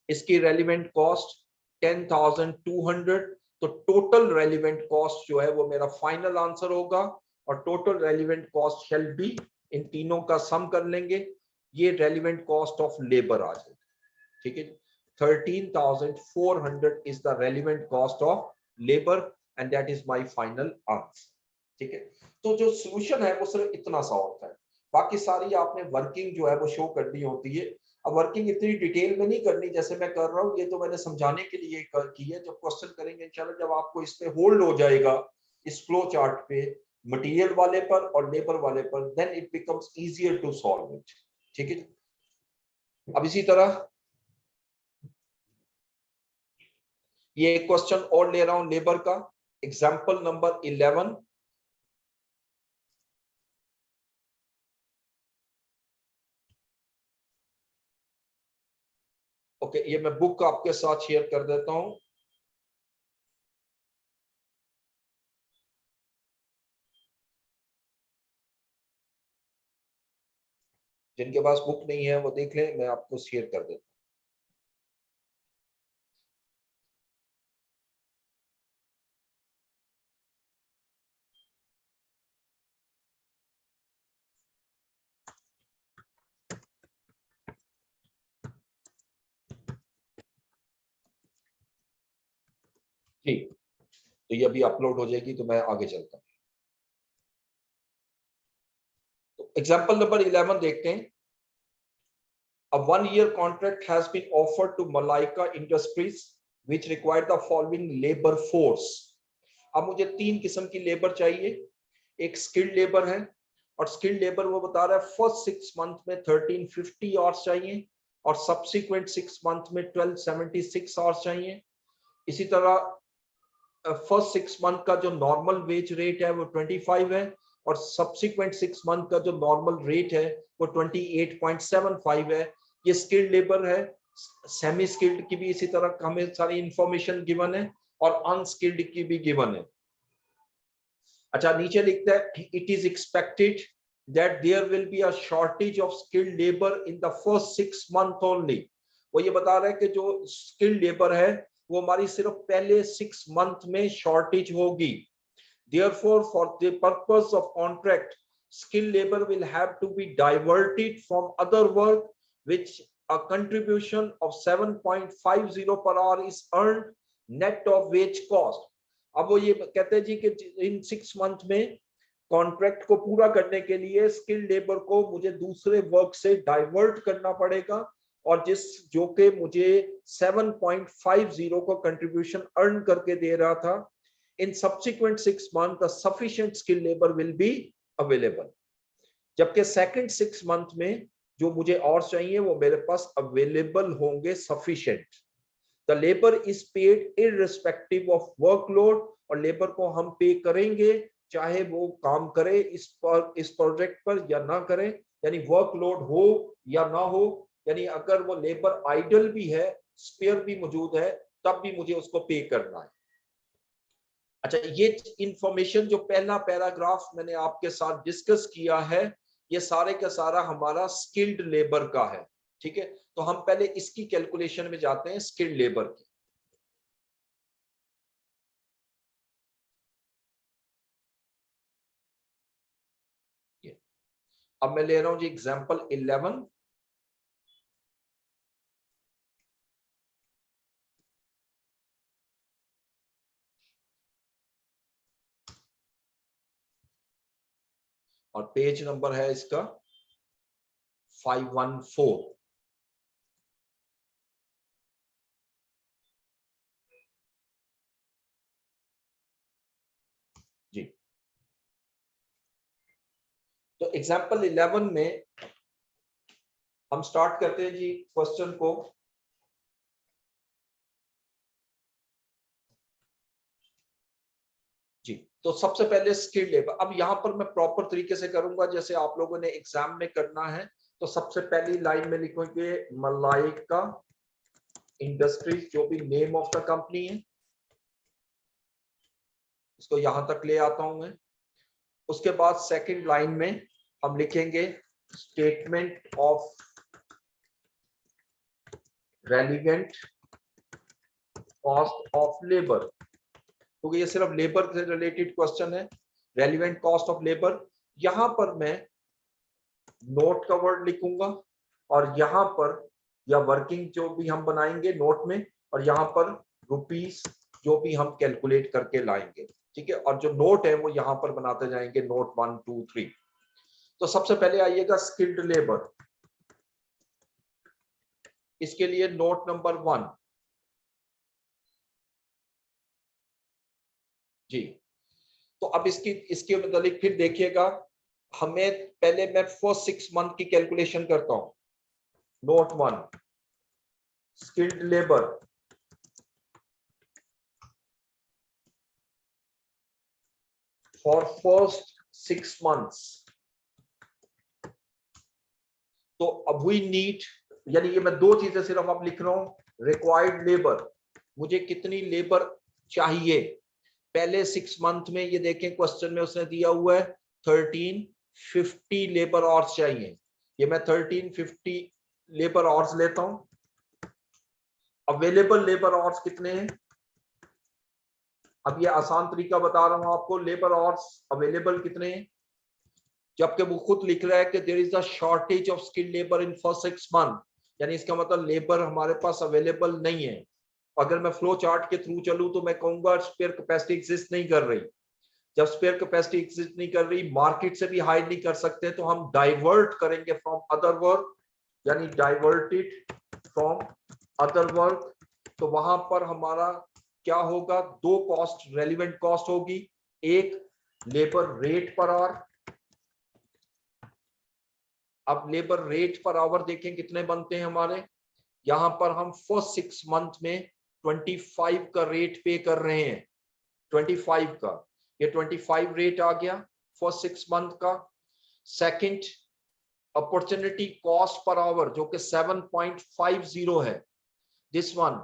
इसकी रेलिवेंट कॉस्ट 10,200। तो टोटल रेलिवेंट कॉस्ट जो है वो मेरा फाइनल आंसर होगा, और total relevant cost shall be, इन तीनों का सम कर लेंगे, ये रेलिवेंट कॉस्ट ऑफ लेबर आ जाएगी। ठीक है, 13,400 is the relevant cost of labour, and that is my final answer. ठीक है, तो जो सॉल्यूशन है वो सिर्फ इतना सा होता है, बाकी सारी आपने वर्किंग जो है वो शो करनी होती है। अब वर्किंग इतनी डिटेल में नहीं करनी जैसे मैं कर रहा हूँ, ये तो मैंने समझाने के लिए की है। जब क्वेश्चन करेंगे इंशाल्लाह, जब आपको इस पे होल्ड हो जाएगा इस फ्लो चार्ट पे, मटेरियल वाले पर और लेबर वाले पर, then it becomes easier to solve it. ठीक है, अब इसी तरह ये एक क्वेश्चन और ले रहा हूं लेबर का, एग्जाम्पल नंबर 11। ओके, ये मैं बुक आपके साथ शेयर कर देता हूं। जिनके पास बुक नहीं है वो देख लें, मैं आपको शेयर कर देता हूं। ठीक, तो ये अभी अपलोड हो जाएगी, तो मैं आगे चलता हूँ। तो एग्जाम्पल नंबर 11 देखते हैं। A 1-year contract has been offered to Malaika Industries which required the following labor force। अब मुझे 3 किस्म की लेबर चाहिए। एक स्किल्ड लेबर है, और स्किल्ड लेबर वो बता रहा है फर्स्ट 6 मंथ में 1350 आवर्स चाहिए, और सब्सिक्वेंट 6 मंथ में 1276 आवर्स चाहिए। इसी तरह फर्स्ट 6 मंथ का जो नॉर्मल वेज रेट है वो 25 है, और सब्सिक्वेंट 6 मंथ का जो नॉर्मल रेट है वो 28.75 है। ये स्किल्ड लेबर है। सेमी स्किल्ड की भी इसी तरह हमें सारी इंफॉर्मेशन गिवन है, और अनस्किल्ड की भी गिवन है। अच्छा, नीचे लिखता है it is expected that there will be a shortage of skilled labour in the first 6 month only. वो ये बता रहा है कि जो स्किल्ड लेबर है वो हमारी सिर्फ पहले 6 मंथ में शॉर्टेज होगी। Therefore, for the purpose of contract, skilled labor will have to be diverted from other work, which a contribution of 7.50 per hour is earned net of wage cost। अब वो ये कहते हैं जी कि इन 6 मंथ में contract को पूरा करने के लिए स्किल्ड लेबर को मुझे दूसरे वर्क से डाइवर्ट करना पड़ेगा, और जो कि मुझे 7.50 को कंट्रीब्यूशन अर्न करके दे रहा था। In subsequent 6 months, the sufficient skilled labor will be available। जबकि सेकंड 6 मंथ में जो मुझे और चाहिए वो मेरे पास अवेलेबल होंगे sufficient. The labour is paid irrespective of workload, और लेबर को हम पे करेंगे चाहे वो काम करे इस प्रोजेक्ट पर या ना करे, यानी वर्कलोड हो या ना हो। यानी अगर वो लेबर आइडल भी है, स्पेयर भी मौजूद है, तब भी मुझे उसको पे करना है। अच्छा, ये इंफॉर्मेशन जो पहला पैराग्राफ मैंने आपके साथ डिस्कस किया है, ये सारे का सारा हमारा स्किल्ड लेबर का है। ठीक है, तो हम पहले इसकी कैलकुलेशन में जाते हैं, स्किल्ड लेबर की। अब मैं ले रहा हूं जी एग्जांपल 11। और पेज नंबर है इसका 514। जी, तो एग्जांपल 11 में हम स्टार्ट करते हैं जी क्वेश्चन को। जी, तो सबसे पहले स्किल्ड लेबर। अब यहाँ पर मैं प्रॉपर तरीके से करूंगा जैसे आप लोगों ने एग्जाम में करना है। तो सबसे पहली लाइन में लिखोगे मलाइका इंडस्ट्रीज, जो भी नेम ऑफ द कंपनी है, इसको यहां तक ले आता हूं मैं। उसके बाद सेकंड लाइन में हम लिखेंगे statement of relevant cost of labour, क्योंकि ये सिर्फ लेबर से रिलेटेड क्वेश्चन है। रेलिवेंट कॉस्ट ऑफ लेबर, यहां पर मैं नोट का वर्ड लिखूंगा, और यहां पर या वर्किंग जो भी हम बनाएंगे नोट में, और यहां पर रुपीस जो भी हम कैलकुलेट करके लाएंगे। ठीक है, और जो नोट है वो यहां पर बनाते जाएंगे, नोट 1 2 3। तो सबसे पहले आइएगा स्किल्ड लेबर। इसके लिए नोट नंबर 1 जी। तो अब इसके मुताबिक फिर देखिएगा, हमें पहले मैं फर्स्ट 6 मंथ की कैलकुलेशन करता हूं। Note 1 skilled labour for first 6 months। तो अब वी नीड यानी ये मैं दो चीजें सिर्फ अब लिख रहा हूं, रिक्वायर्ड लेबर, मुझे कितनी लेबर चाहिए। पहले 6 मंथ में ये देखें क्वेश्चन में उसने दिया हुआ है 1350 लेबर आवर्स चाहिए। ये मैं 1350 लेबर आवर्स लेता हूं। अवेलेबल लेबर आवर्स कितने हैं? अब ये आसान तरीका बता रहा हूं आपको, लेबर आवर्स अवेलेबल कितने हैं, जबकि वो खुद लिख रहा है कि there is a shortage of skilled labour in first 6 month, यानी इसका मतलब लेबर हमारे पास अवेलेबल नहीं है। अगर मैं फ्लो चार्ट के थ्रू चलूं तो मैं कहूंगा स्पेयर कैपेसिटी एग्जिस्ट नहीं कर रही। जब स्पेयर कैपेसिटी एग्जिस्ट नहीं कर रही, मार्केट से भी हायर नहीं कर सकते, तो हम डाइवर्ट करेंगे फ्रॉम अदर वर्क, यानी डाइवर्टेड फ्रॉम अदर वर्क। तो वहां पर हमारा क्या होगा, दो कॉस्ट रेलिवेंट कॉस्ट होगी, एक लेबर रेट पर आवर। अब लेबर रेट पर आवर देखें कितने बनते हैं हमारे, यहां पर हम फर्स्ट 6 मंथ में 25 का रेट पे कर रहे हैं, 25 का, ये 25 रेट आ गया फर्स्ट 6 मंथ का। Second opportunity cost per hour जो कि 7.50 है, दिस वन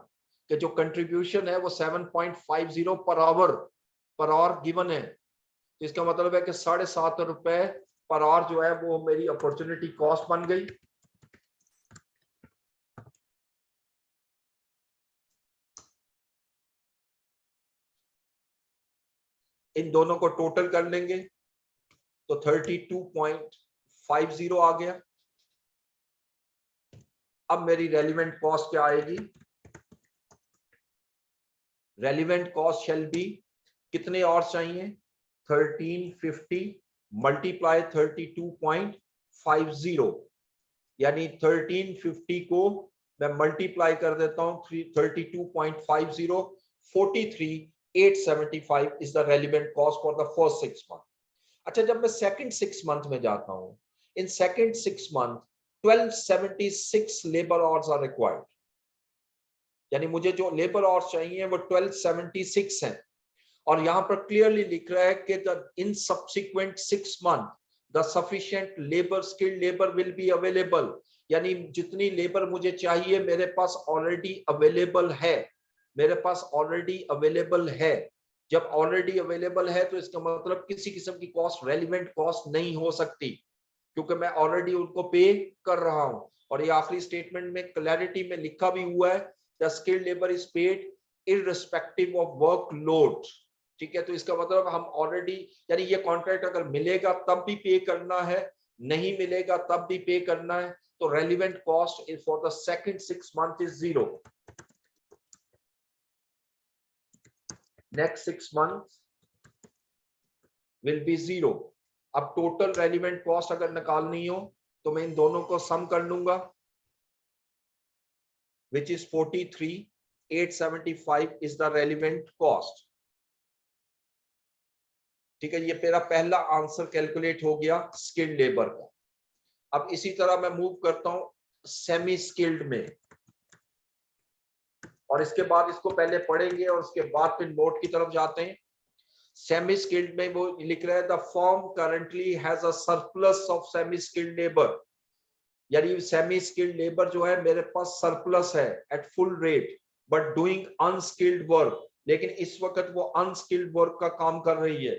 के जो कंट्रीब्यूशन है वो 7.50 पर आवर गिवन है। तो इसका मतलब है कि 7.5 रुपए पर आवर जो है वो मेरी अपॉर्चुनिटी कॉस्ट बन गई। इन दोनों को टोटल कर लेंगे तो 32.50 आ गया। अब मेरी रेलिवेंट कॉस्ट क्या आएगी, रेलिवेंट कॉस्ट शैल बी, कितने और चाहिए, 1350 मल्टीप्लाई 32.50, यानी 1350 को मैं मल्टीप्लाई कर देता हूं 32.50, 43,875 is the relevant cost for the first 6 month. अच्छा, जब मैं सेकंड 6 मंथ में जाता हूं, in second 6 month 1276 labour hours are required, यानी मुझे जो लेबर आवर्स चाहिए वो 1276 हैं। और यहां पर क्लियरली लिख रहा है कि in subsequent 6 month the sufficient labour skilled labour will be available, यानी जितनी लेबर मुझे चाहिए मेरे पास ऑलरेडी अवेलेबल है, मेरे पास ऑलरेडी अवेलेबल है। जब ऑलरेडी अवेलेबल है तो इसका मतलब किसी किस्म की कॉस्ट रेलिवेंट कॉस्ट नहीं हो सकती, क्योंकि मैं ऑलरेडी उनको पे कर रहा हूं। और ये आखिरी स्टेटमेंट में क्लैरिटी में लिखा भी हुआ है, the skilled labour is paid irrespective of work load. ठीक है, तो इसका मतलब हम ऑलरेडी, यानी ये कॉन्ट्रैक्ट अगर मिलेगा तब भी पे करना है, नहीं मिलेगा तब भी पे करना है। तो relevant cost is for the second 6 month is 0, next 6 month will be 0। अब टोटल रेलिवेंट कॉस्ट अगर निकालनी हो तो मैं इन दोनों को सम कर लूंगा, which is 43,875 is the relevant cost। ठीक है, ये मेरा पहला आंसर कैलकुलेट हो गया स्किल्ड लेबर का। अब इसी तरह मैं मूव करता हूं सेमी स्किल्ड में, और इसके बाद इसको पहले पढ़ेंगे और उसके बाद फिर नोट की तरफ जाते हैं। सेमी स्किल्ड में वो लिख रहा है the firm currently has a surplus of semi skilled labour, यानी सेमी स्किल्ड लेबर जो है मेरे पास सरप्लस है at full rate but doing unskilled work, लेकिन इस वक्त वो अनस्किल्ड वर्क का काम कर रही है।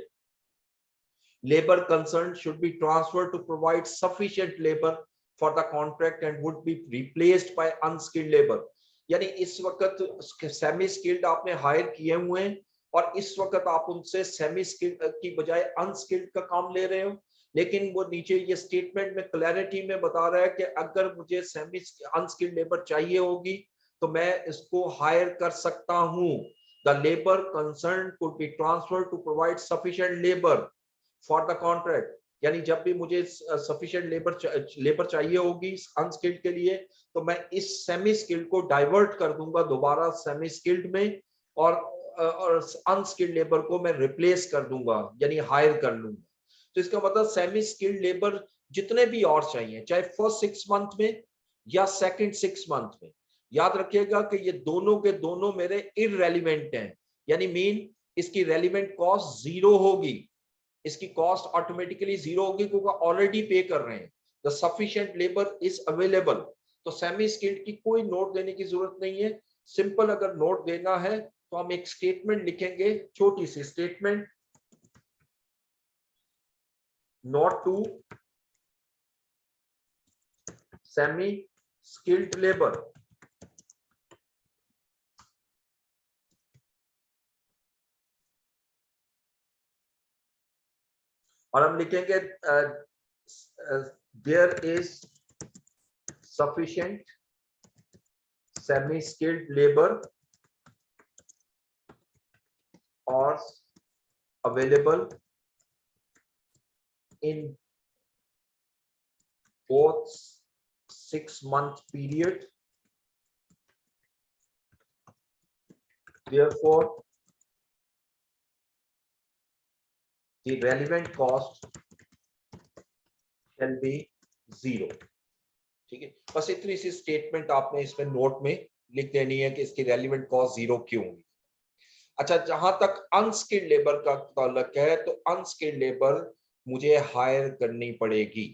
Labour concern should be transferred to provide sufficient labour for the contract and would be replaced by unskilled labour, यानी इस वक्त सेमी स्किल्ड आपने हायर किए हुए हैं और इस वक्त आप उनसे सेमी स्किल्ड की बजाय अनस्किल्ड का काम ले रहे हो। लेकिन वो नीचे ये स्टेटमेंट में क्लैरिटी में बता रहा है कि अगर मुझे सेमी अनस्किल्ड लेबर चाहिए होगी तो मैं इसको हायर कर सकता हूं। The labour concern could be transferred to provide sufficient labour for the contract, यानी जब भी मुझे सफिशिएंट लेबर चाहिए होगी अनस्किल्ड के लिए तो मैं इस सेमी स्किल्ड को डाइवर्ट कर दूंगा दोबारा सेमी स्किल्ड में, और अनस्किल्ड लेबर को मैं रिप्लेस कर दूंगा, यानी हायर कर लूंगा। तो इसका मतलब सेमी स्किल्ड लेबर जितने भी और चाहिए, चाहे फर्स्ट 6 मंथ में या सेकंड 6 मंथ में, याद रखिएगा कि ये दोनों के दोनों मेरे इररेलेवेंट हैं, यानी मीन इसकी रेलिवेंट कॉस्ट 0 होगी, इसकी कॉस्ट ऑटोमेटिकली 0 होगी क्योंकि ऑलरेडी पे कर रहे हैं। The sufficient labour is available, तो सेमी स्किल्ड की कोई नोट देने की जरूरत नहीं है। सिंपल अगर नोट देना है तो हम एक स्टेटमेंट लिखेंगे, छोटी सी statement, note two semi skilled labour, और हम लिखेंगे there is sufficient semi-skilled labor or available in both 6-month period. Therefore, the relevant cost shall be 0. ठीक है, बस इतनी सी स्टेटमेंट आपने इसमें नोट में लिख देनी है कि इसकी रेलिवेंट कॉस्ट 0 क्यों हुई। अच्छा, जहां तक अनस्किल्ड लेबर का ताल्लुक है तो अनस्किल्ड लेबर मुझे हायर करनी पड़ेगी।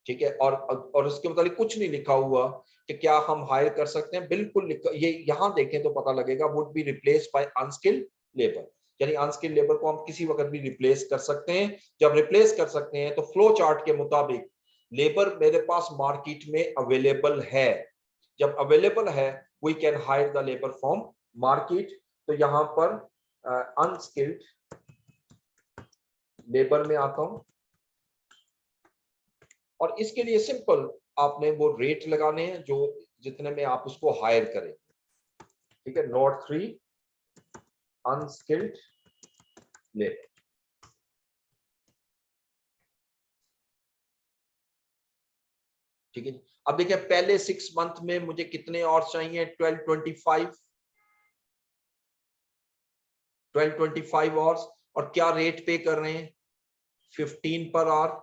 ठीक है, और उसके मुताबिक कुछ नहीं लिखा हुआ कि क्या हम हायर कर सकते हैं, बिल्कुल ये यहां देखें तो पता लगेगा, would be replace by unskilled labour, यानी अनस्किल्ड लेबर को हम किसी वक्त भी रिप्लेस कर सकते हैं। जब रिप्लेस कर सकते हैं तो फ्लो चार्ट के मुताबिक लेबर मेरे पास मार्केट में अवेलेबल है। जब अवेलेबल है we can hire the labour from market. तो यहां पर अनस्किल्ड लेबर में आता हूं, और इसके लिए सिंपल आपने वो रेट लगाने हैं जो जितने में आप उसको हायर करें। ठीक है, नोट 3 अनस्किल्ड लेबर। ठीक है, अब देखिए पहले 6 मंथ में मुझे कितने और चाहिए, 1225 आवर्स, और क्या रेट पे कर रहे हैं, 15 पर आवर,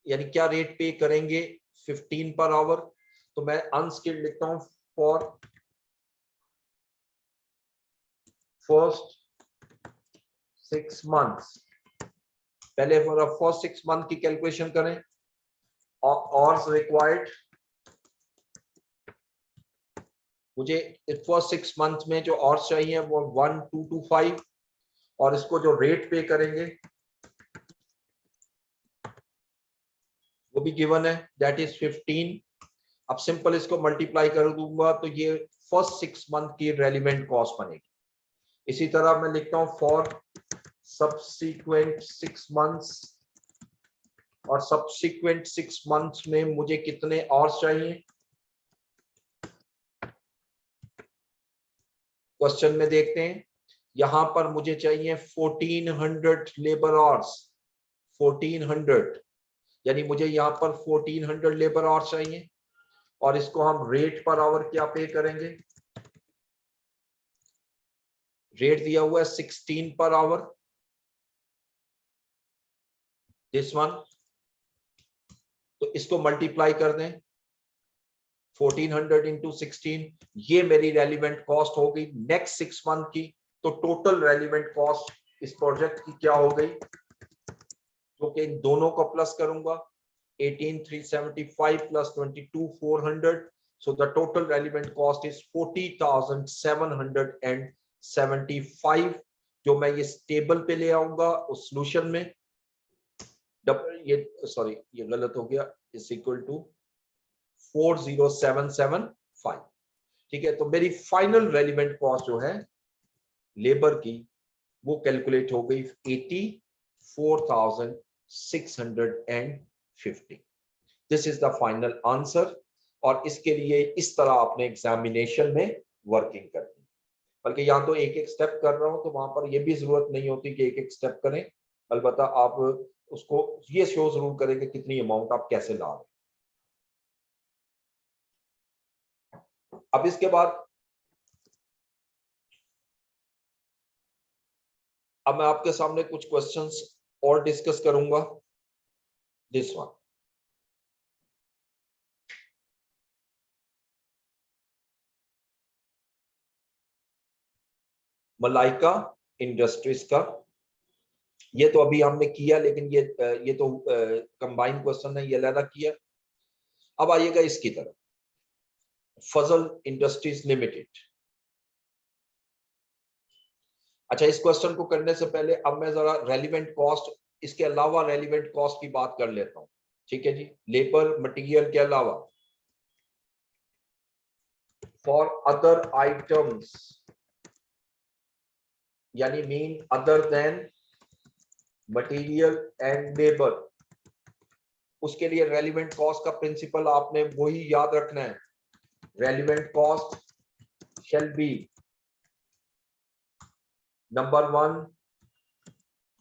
यानी क्या रेट पे करेंगे, 15 पर आवर। तो मैं अनस्किल्ड लिखता हूं फॉर फर्स्ट 6 मंथ्स। पहले फर्स्ट 6 मंथ की कैलकुलेशन करें, आवर्स रिक्वायर्ड, मुझे फर्स्ट 6 मंथ में जो आवर्स चाहिए वो 1225, और इसको जो रेट पे करेंगे वो भी गिवन है, दैट इज 15। अब सिंपल इसको मल्टीप्लाई कर दूंगा तो ये फर्स्ट 6 मंथ की रेलिवेंट कॉस्ट बनेगी। इसी तरह मैं लिखता हूं फॉर सब्सिक्वेंट 6 मंथ्स, और सब्सिक्वेंट 6 मंथ्स में मुझे कितने आवर्स चाहिए, क्वेश्चन में देखते हैं। यहां पर मुझे चाहिए 1400 लेबर आवर्स, 1400, यानी मुझे यहां पर 1400 लेबर आवर्स चाहिए, और इसको हम रेट पर आवर क्या पे करेंगे, रेट दिया हुआ है 16 पर आवर, दिस वन। तो इसको मल्टीप्लाई कर दें 1400 इंटू 16, ये मेरी रेलिवेंट कॉस्ट हो गई नेक्स्ट 6 मंथ की। तो टोटल रेलिवेंट कॉस्ट इस प्रोजेक्ट की क्या हो गई, जो कि इन दोनों को प्लस करूंगा, 18,375 plus 22,400, so the total relevant cost is 40,775, जो मैं ये टेबल पे ले आऊंगा उस सॉल्यूशन में। ये सॉरी ये गलत हो गया, इज इक्वल टू 40775। ठीक है, तो मेरी फाइनल रेलिवेंट कॉस्ट जो है लेबर की वो कैलकुलेट हो गई 84,650। This is the final answer, और इसके लिए इस तरह आपने एग्जामिनेशन में वर्किंग करनी है। बल्कि यहाँ तो एक एक स्टेप कर रहा हूं तो वहां पर ये भी जरूरत नहीं होती कि एक एक स्टेप करें, अलबत्ता आप उसको ये शो जरूर करें कि कितनी अमाउंट आप कैसे ला रहे हैं। अब इसके बाद अब मैं आपके सामने कुछ क्वेश्चंस और डिस्कस करूंगा। दिस वन, मलाइका इंडस्ट्रीज का, ये तो अभी हमने किया, लेकिन ये तो कंबाइंड क्वेश्चन है, ये अलग किया। अब आइएगा इसकी तरफ। फजल इंडस्ट्रीज लिमिटेड। अच्छा, इस क्वेश्चन को करने से पहले अब मैं जरा रेलिवेंट कॉस्ट, इसके अलावा रेलिवेंट कॉस्ट की बात कर लेता हूं। ठीक है जी, लेबर मटेरियल के अलावा फॉर अदर आइटम्स, यानी mean other than material and labour, उसके लिए रेलिवेंट कॉस्ट का प्रिंसिपल आपने वही याद रखना है। Relevant cost shall B number 1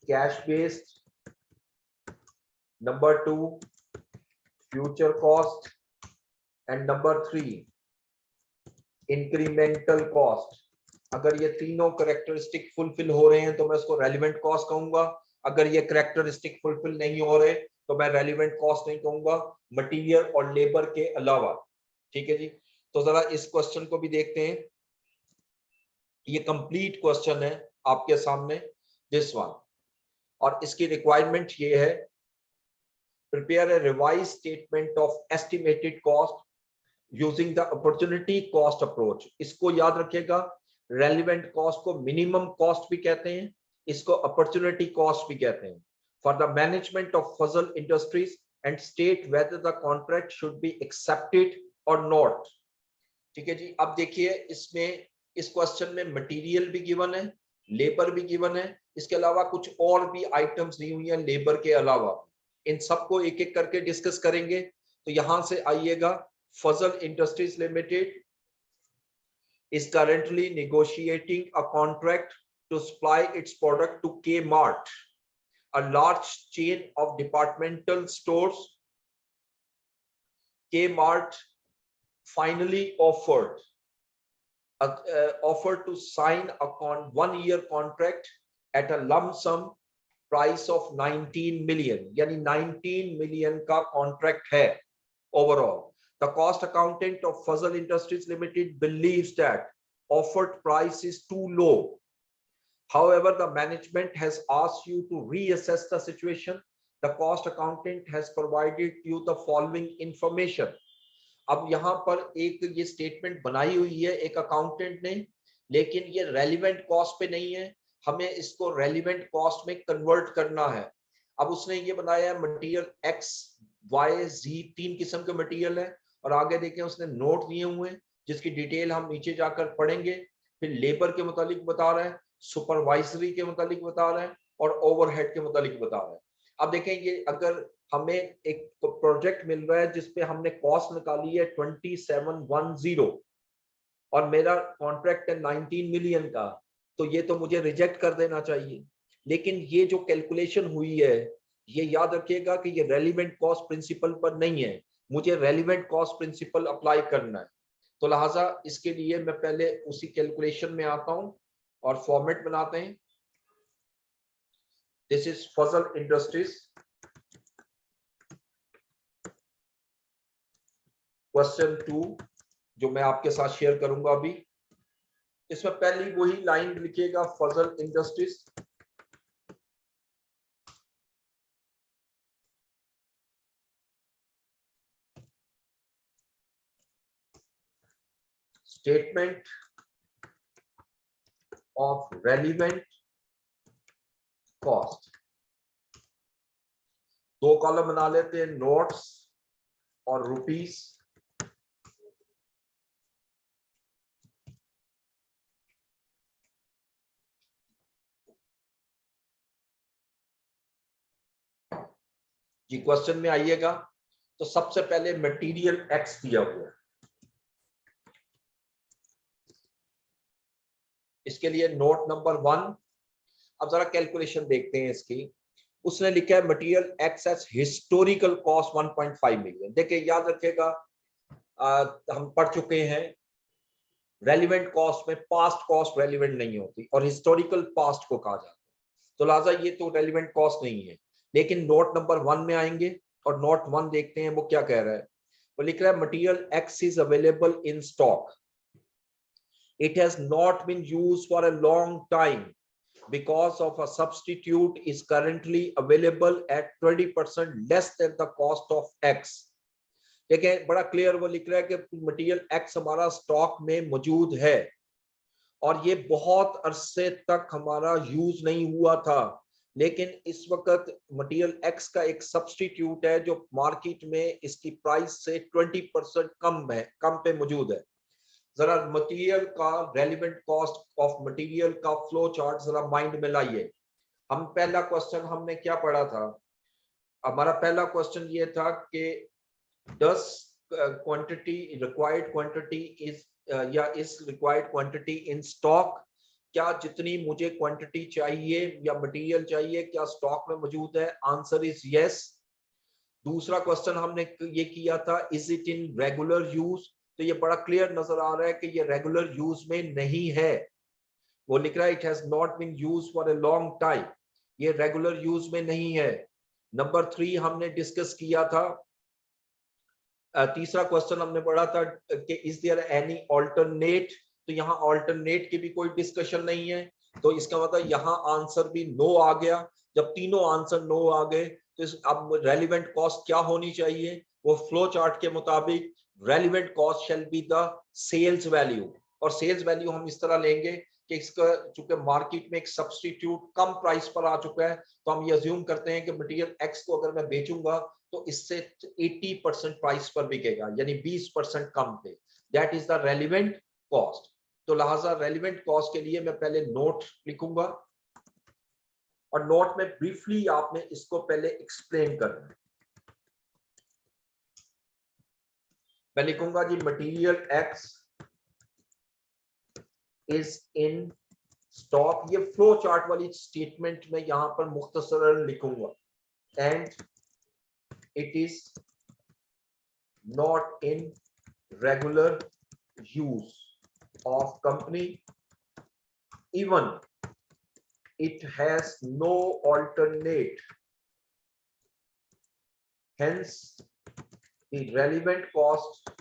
cash based, number 2 future cost, and number 3 incremental cost. अगर ये तीनों कैरेक्टरिस्टिक फुलफिल हो रहे हैं तो मैं इसको रेलिवेंट कॉस्ट कहूंगा। अगर ये कैरेक्टरिस्टिक फुलफिल नहीं हो रहे तो मैं रेलिवेंट कॉस्ट नहीं कहूंगा, मटेरियल और लेबर के अलावा। ठीक है जी, तो जरा इस क्वेश्चन को भी देखते हैं। ये कंप्लीट क्वेश्चन है आपके सामने, दिस वन, और इसकी रिक्वायरमेंट ये है, prepare a revise statement of estimated cost using the opportunity cost approach. इसको याद रखिएगा, रेलिवेंट कॉस्ट को मिनिमम कॉस्ट भी कहते हैं, इसको अपॉर्चुनिटी कॉस्ट भी कहते हैं, for the management of Fazal industries and state whether the contract should be accepted और नॉट। ठीक है जी, अब देखिए इसमें इस क्वेश्चन में मटेरियल भी गिवन है, लेबर भी गिवन है, इसके अलावा कुछ और भी आइटम्स दी हुई है लेबर के अलावा। इन सबको एक एक करके डिस्कस करेंगे। तो यहां से आइएगा, Fazal industries limited is currently negotiating a contract to supply its product to Kmart, a large chain of departmental stores. Kmart finally offered to sign a 1-year contract at a lump sum price of 19 million, यानी 19 million का contract है overall. The cost accountant of Fazal Industries Limited believes that offered price is too low. However, the management has asked you to reassess the situation. The cost accountant has provided you the following information. अब यहाँ पर एक ये statement बनाई हुई है एक accountant ने, लेकिन ये रेलिवेंट कॉस्ट पे नहीं है, हमें इसको रेलिवेंट कॉस्ट में कन्वर्ट करना है। अब उसने ये बनाया है मटेरियल एक्स वाई जी, 3 किस्म के मटेरियल है, और आगे देखें उसने नोट दिए हुए हैं जिसकी डिटेल हम नीचे जाकर पढ़ेंगे। फिर लेबर के मुतालिक बता रहा है, सुपरवाइजरी के मुतालिक बता रहा है, और ओवरहेड के मुतालिक बता रहा है। अब देखें ये अगर हमें एक प्रोजेक्ट मिल रहा है जिसपे हमने कॉस्ट निकाली है 2710 और मेरा कॉन्ट्रैक्ट है 19 मिलियन का, तो ये तो मुझे रिजेक्ट कर देना चाहिए। लेकिन ये जो कैलकुलेशन हुई है, ये याद रखिएगा कि ये रेलिवेंट कॉस्ट प्रिंसिपल पर नहीं है, मुझे रेलिवेंट कॉस्ट प्रिंसिपल अप्लाई करना है। तो लिहाजा इसके लिए मैं पहले उसी कैलकुलेशन में आता हूं और फॉर्मेट बनाते हैं। This is Fazal industries question 2 जो मैं आपके साथ शेयर करूंगा अभी। इसमें पहली वही लाइन लिखिएगा, Fazal industries statement of relevant cost. 2 column बना लेते हैं, नोट्स और रुपीस। जी क्वेश्चन में आइएगा, तो सबसे पहले मटेरियल एक्स दिया हुआ है, इसके लिए नोट नंबर 1। अब जरा कैलकुलेशन देखते हैं इसकी। उसने लिखा है material X as historical cost 1.5 million. देखिए याद रखिएगा, हम पढ़ चुके हैं रेलिवेंट कॉस्ट में पास्ट कॉस्ट रेलिवेंट नहीं होती और हिस्टोरिकल पास्ट को कहा जाता है, तो लिहाजा ये तो रेलिवेंट कॉस्ट नहीं है। लेकिन नोट नंबर 1 में आएंगे और नोट 1 देखते हैं वो क्या कह रहा है। वो लिख रहा है material X is available in stock, it has not been used for a long time because of a substitute is currently available at 20% less than the cost of X. देखिए बड़ा क्लियर वो लिख रहा है कि मटेरियल एक्स हमारा stock में मौजूद है और ये बहुत अरसे तक हमारा यूज नहीं हुआ था, लेकिन इस वक्त मटेरियल एक्स का एक सब्स्टिट्यूट है जो मार्केट में इसकी प्राइस से 20% कम पे मौजूद है। जरा मटेरियल का रेलिवेंट कॉस्ट ऑफ मटेरियल का फ्लो चार्ट जरा माइंड में लाइए। हम पहला क्वेश्चन हमने क्या पढ़ा था? हमारा पहला क्वेश्चन ये था कि 10 क्वांटिटी रिक्वायर्ड क्वांटिटी इज या इस रिक्वायर्ड क्वांटिटी इन स्टॉक, क्या जितनी मुझे क्वांटिटी चाहिए या मटेरियल चाहिए क्या स्टॉक में मौजूद है? Answer is yes. दूसरा क्वेश्चन हमने ये किया था, is it in regular use? तो ये बड़ा क्लियर नजर आ रहा है कि ये रेगुलर यूज में नहीं है। वो लिख रहा है it has not been used for a long time, ये रेगुलर यूज में नहीं है। नंबर 3 हमने डिस्कस किया था, तीसरा क्वेश्चन हमने पढ़ा था कि इज देयर एनी ऑल्टरनेट? तो यहाँ ऑल्टरनेट की भी कोई डिस्कशन नहीं है, तो इसका मतलब यहाँ आंसर भी नो आ गया। जब तीनों आंसर नो आ गए तो अब रेलिवेंट कॉस्ट क्या होनी चाहिए? वो फ्लो चार्ट के मुताबिक relevant cost shall be the sales value, और सेल्स वैल्यू हम इस तरह लेंगे कि इसका चूंकि मार्केट में एक सब्स्टिट्यूट कम प्राइस पर आ चुका है, तो हम ये अज्यूम करते हैं कि मटेरियल एक्स को अगर मैं बेचूंगा तो इससे 80% प्राइस पर बिकेगा, यानी 20% कम पे। That is the relevant cost. तो लिहाजा रेलिवेंट कॉस्ट के लिए मैं पहले नोट लिखूंगा, और नोट में ब्रीफली आपने इसको पहले एक्सप्लेन करना है। मैं लिखूंगा जी material X is in stock, ये फ्लो चार्ट वाली स्टेटमेंट में यहां पर मुख्तसरन लिखूंगा, and it is not in regular use of company, even it has no alternate, hence the relevant cost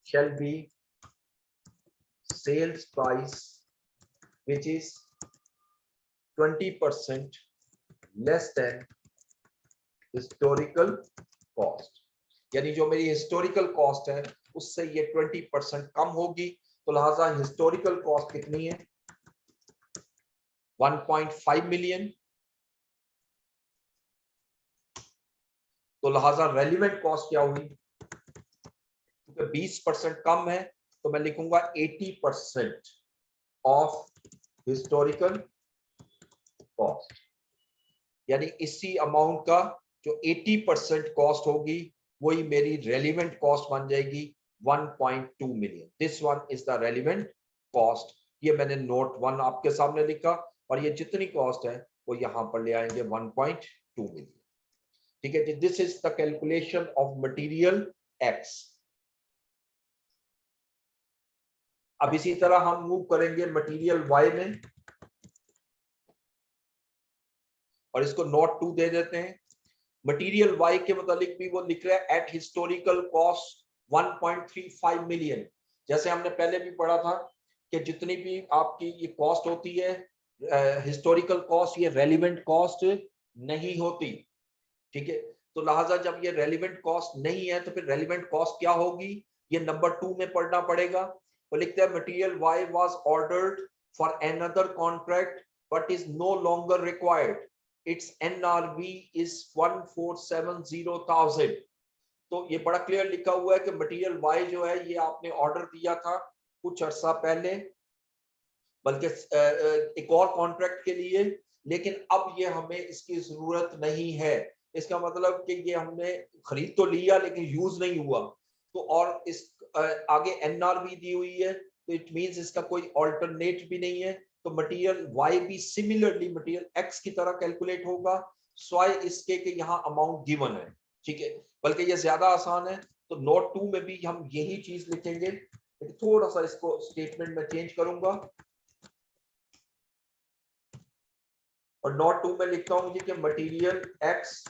shall be sales price which is 20% less than historical cost, यानी जो मेरी historical cost है उससे ये 20% कम होगी। तो लिहाजा हिस्टोरिकल कॉस्ट कितनी है? 1.5 मिलियन। तो लिहाजा रेलिवेंट कॉस्ट क्या हुई? क्योंकि 20% कम है तो मैं लिखूंगा 80% ऑफ हिस्टोरिकल कॉस्ट, यानी इसी अमाउंट का जो 80% कॉस्ट होगी वही मेरी रेलिवेंट कॉस्ट बन जाएगी 1.2 million. This one is the relevant cost. ये मैंने नोट 1 आपके सामने लिखा, और ये जितनी कॉस्ट है वो यहां पर ले आएंगे 1.2 मिलियन। ठीक है जी, this is the calculation of material X. अब इसी तरह हम मूव करेंगे मटेरियल वाई में, और इसको नोट 2 दे देते हैं। मटेरियल वाई के मुतालिक भी वो लिख रहा है एट हिस्टोरिकल कॉस्ट 1.35 मिलियन। जैसे हमने पहले भी पढ़ा था कि जितनी भी आपकी ये कॉस्ट होती है हिस्टोरिकल कॉस्ट, ये रेलिवेंट कॉस्ट नहीं होती। ठीक है, तो लिहाजा जब ये रेलिवेंट कॉस्ट नहीं है तो फिर रेलिवेंट कॉस्ट क्या होगी? ये नंबर 2 में पढ़ना पड़ेगा। वो लिखते हैं material Y was ordered for another contract but is no longer required, it's NRV is 1,470,000। तो ये बड़ा क्लियर लिखा हुआ है कि मटेरियल वाई जो है ये आपने ऑर्डर दिया था कुछ अर्सा पहले, बल्कि एक और कॉन्ट्रैक्ट के लिए, लेकिन अब ये हमें इसकी जरूरत नहीं है। इसका मतलब कि ये हमने खरीद तो लिया लेकिन यूज नहीं हुआ, तो और इस आगे NRV दी हुई है, तो इट मींस इसका कोई ऑल्टरनेट भी नहीं है। तो मटेरियल वाई भी सिमिलरली मटेरियल एक्स की तरह कैलकुलेट होगा, स्वाय इसके कि यहाँ अमाउंट गिवन है। ठीक है, बल्कि ये ज्यादा आसान है। तो नोट 2 में भी हम यही चीज लिखेंगे, थोड़ा सा इसको स्टेटमेंट में चेंज करूंगा, और नोट 2 में लिखता हूं कि material X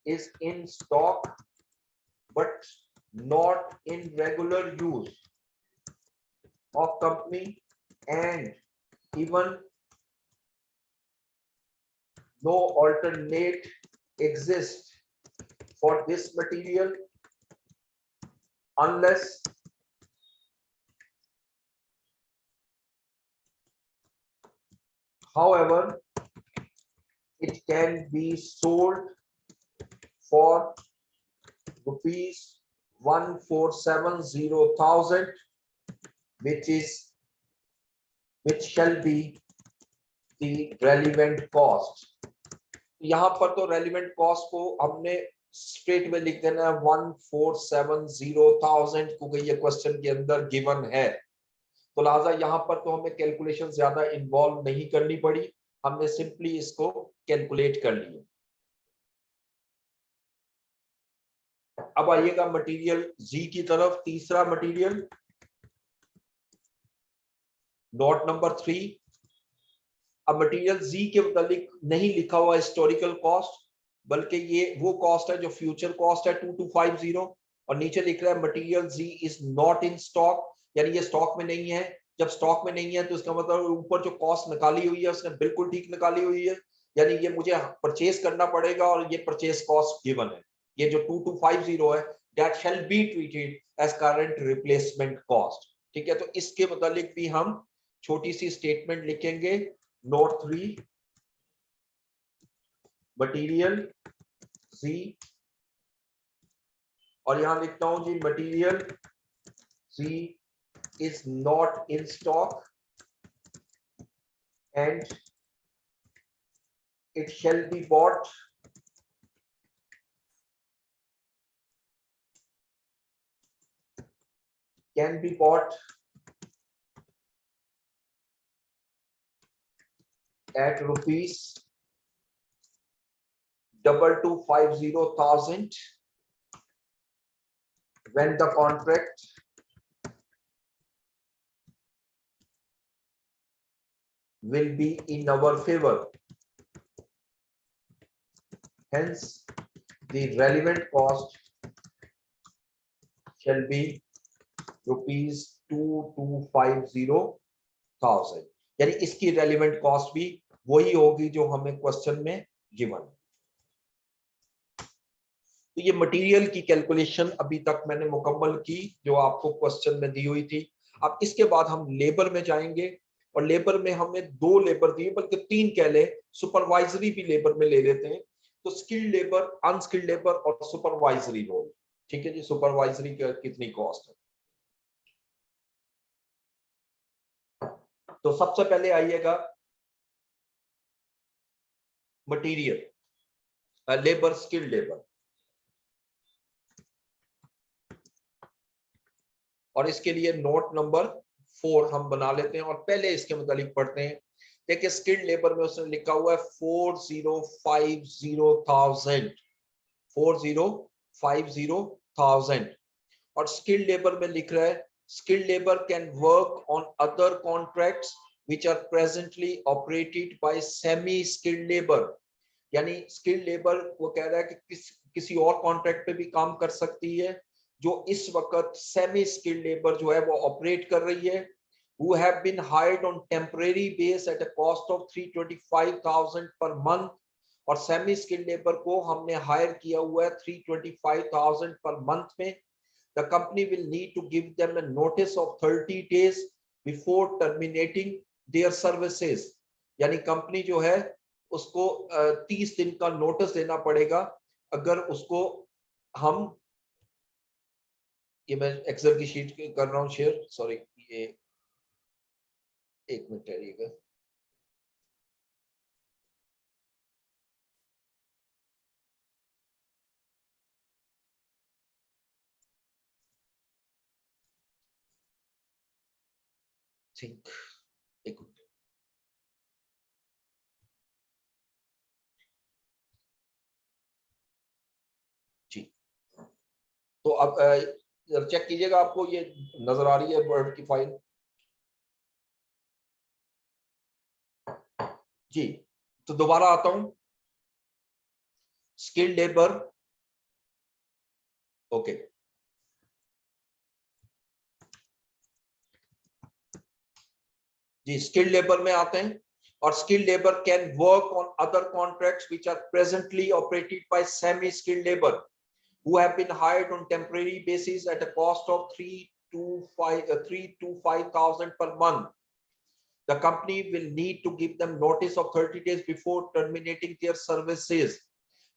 is in stock but not in regular use of company, and even no alternate exist for this material unless however it can be sold for rupees 1,470,000 which shall be the relevant cost. यहाँ पर तो relevant cost को हमने straight में लिख देना है 1,470,000 क्योंकि ये क्वेश्चन के अंदर गिवन है, तो लिहाजा यहाँ पर तो हमें कैलकुलेशन ज्यादा इन्वॉल्व नहीं करनी पड़ी, हमने सिंपली इसको कैलकुलेट कर लिया। अब आइएगा मटेरियल जी की तरफ, तीसरा मटेरियल नोट नंबर 3। अब मटेरियल जी के मुतालिक नहीं लिखा हुआ हिस्टोरिकल कॉस्ट, बल्कि ये वो कॉस्ट है जो फ्यूचर कॉस्ट है 2250, और नीचे लिख रहा है material G is not in stock, यानी ये स्टॉक में नहीं है। जब स्टॉक में नहीं है तो इसका मतलब ऊपर जो कॉस्ट निकाली हुई है उसने बिल्कुल ठीक निकाली हुई है, यानी ये मुझे परचेज करना पड़ेगा और ये परचेज कॉस्ट गिवन है। ये जो 2250 है that shall be treated as current replacement cost. ठीक है, तो इसके मुतालिक भी हम छोटी सी स्टेटमेंट लिखेंगे, नोट 3 मटेरियल सी, और यहां लिखता हूं जी material C is not in stock and it shall be bought can be bought at rupees 2250,000 when the contract will be in our favor. Hence, the relevant cost shall be rupees 2250,000, यानी इसकी relevant cost भी वही होगी जो हमें question में given. तो ये मटेरियल की कैलकुलेशन अभी तक मैंने मुकम्मल की जो आपको क्वेश्चन में दी हुई थी। अब इसके बाद हम लेबर में जाएंगे, और लेबर में हमें 2 लेबर दिए, बल्कि 3 कह ले, सुपरवाइजरी भी लेबर में ले लेते हैं। तो स्किल्ड लेबर, अनस्किल्ड लेबर और सुपरवाइजरी रोल। ठीक है जी, सुपरवाइजरी की कितनी कॉस्ट है। तो सबसे पहले आइएगा मटेरियल लेबर, स्किल्ड लेबर, और इसके लिए नोट नंबर 4 हम बना लेते हैं और पहले इसके मुतालिक पढ़ते हैं। देखिए स्किल्ड लेबर में उसने लिखा हुआ है 4050,000, 4050,000, और स्किल्ड लेबर में लिख रहा है skilled labor can work on other contracts which are presently operated by semi skilled labor, यानी skilled labor वो कह रहा है कि किसी और कॉन्ट्रैक्ट पे भी काम कर सकती है जो इस वक्त सेमी स्किल्ड लेबर जो है वो ऑपरेट कर रही है, who have been hired on temporary base at a cost of 325,000 per month, और सेमी स्किल्ड लेबर को हमने हायर किया हुआ है 325,000 पर मंथ में। The company will need to give them a notice of 30 days before terminating their services, यानी company जो है उसको 30 दिन का नोटिस देना पड़ेगा अगर उसको हम, ये मैं एक्सेल की शीट कर रहा हूं शेयर, सॉरी ये एक मिनट ठहरिएगा। ठीक, एक मिनट। जी, तो अब चेक कीजिएगा, आपको ये नजर आ रही है वर्ड की फाइल? जी, तो दोबारा आता हूं। स्किल्ड लेबर, ओके, जी स्किल्ड लेबर में आते हैं, और skilled labour can work on other contracts which are presently operated by semi skilled labour, who have been hired on temporary basis at a cost of 3 to 5,000 per month. The company will need to give them notice of 30 days before terminating their services.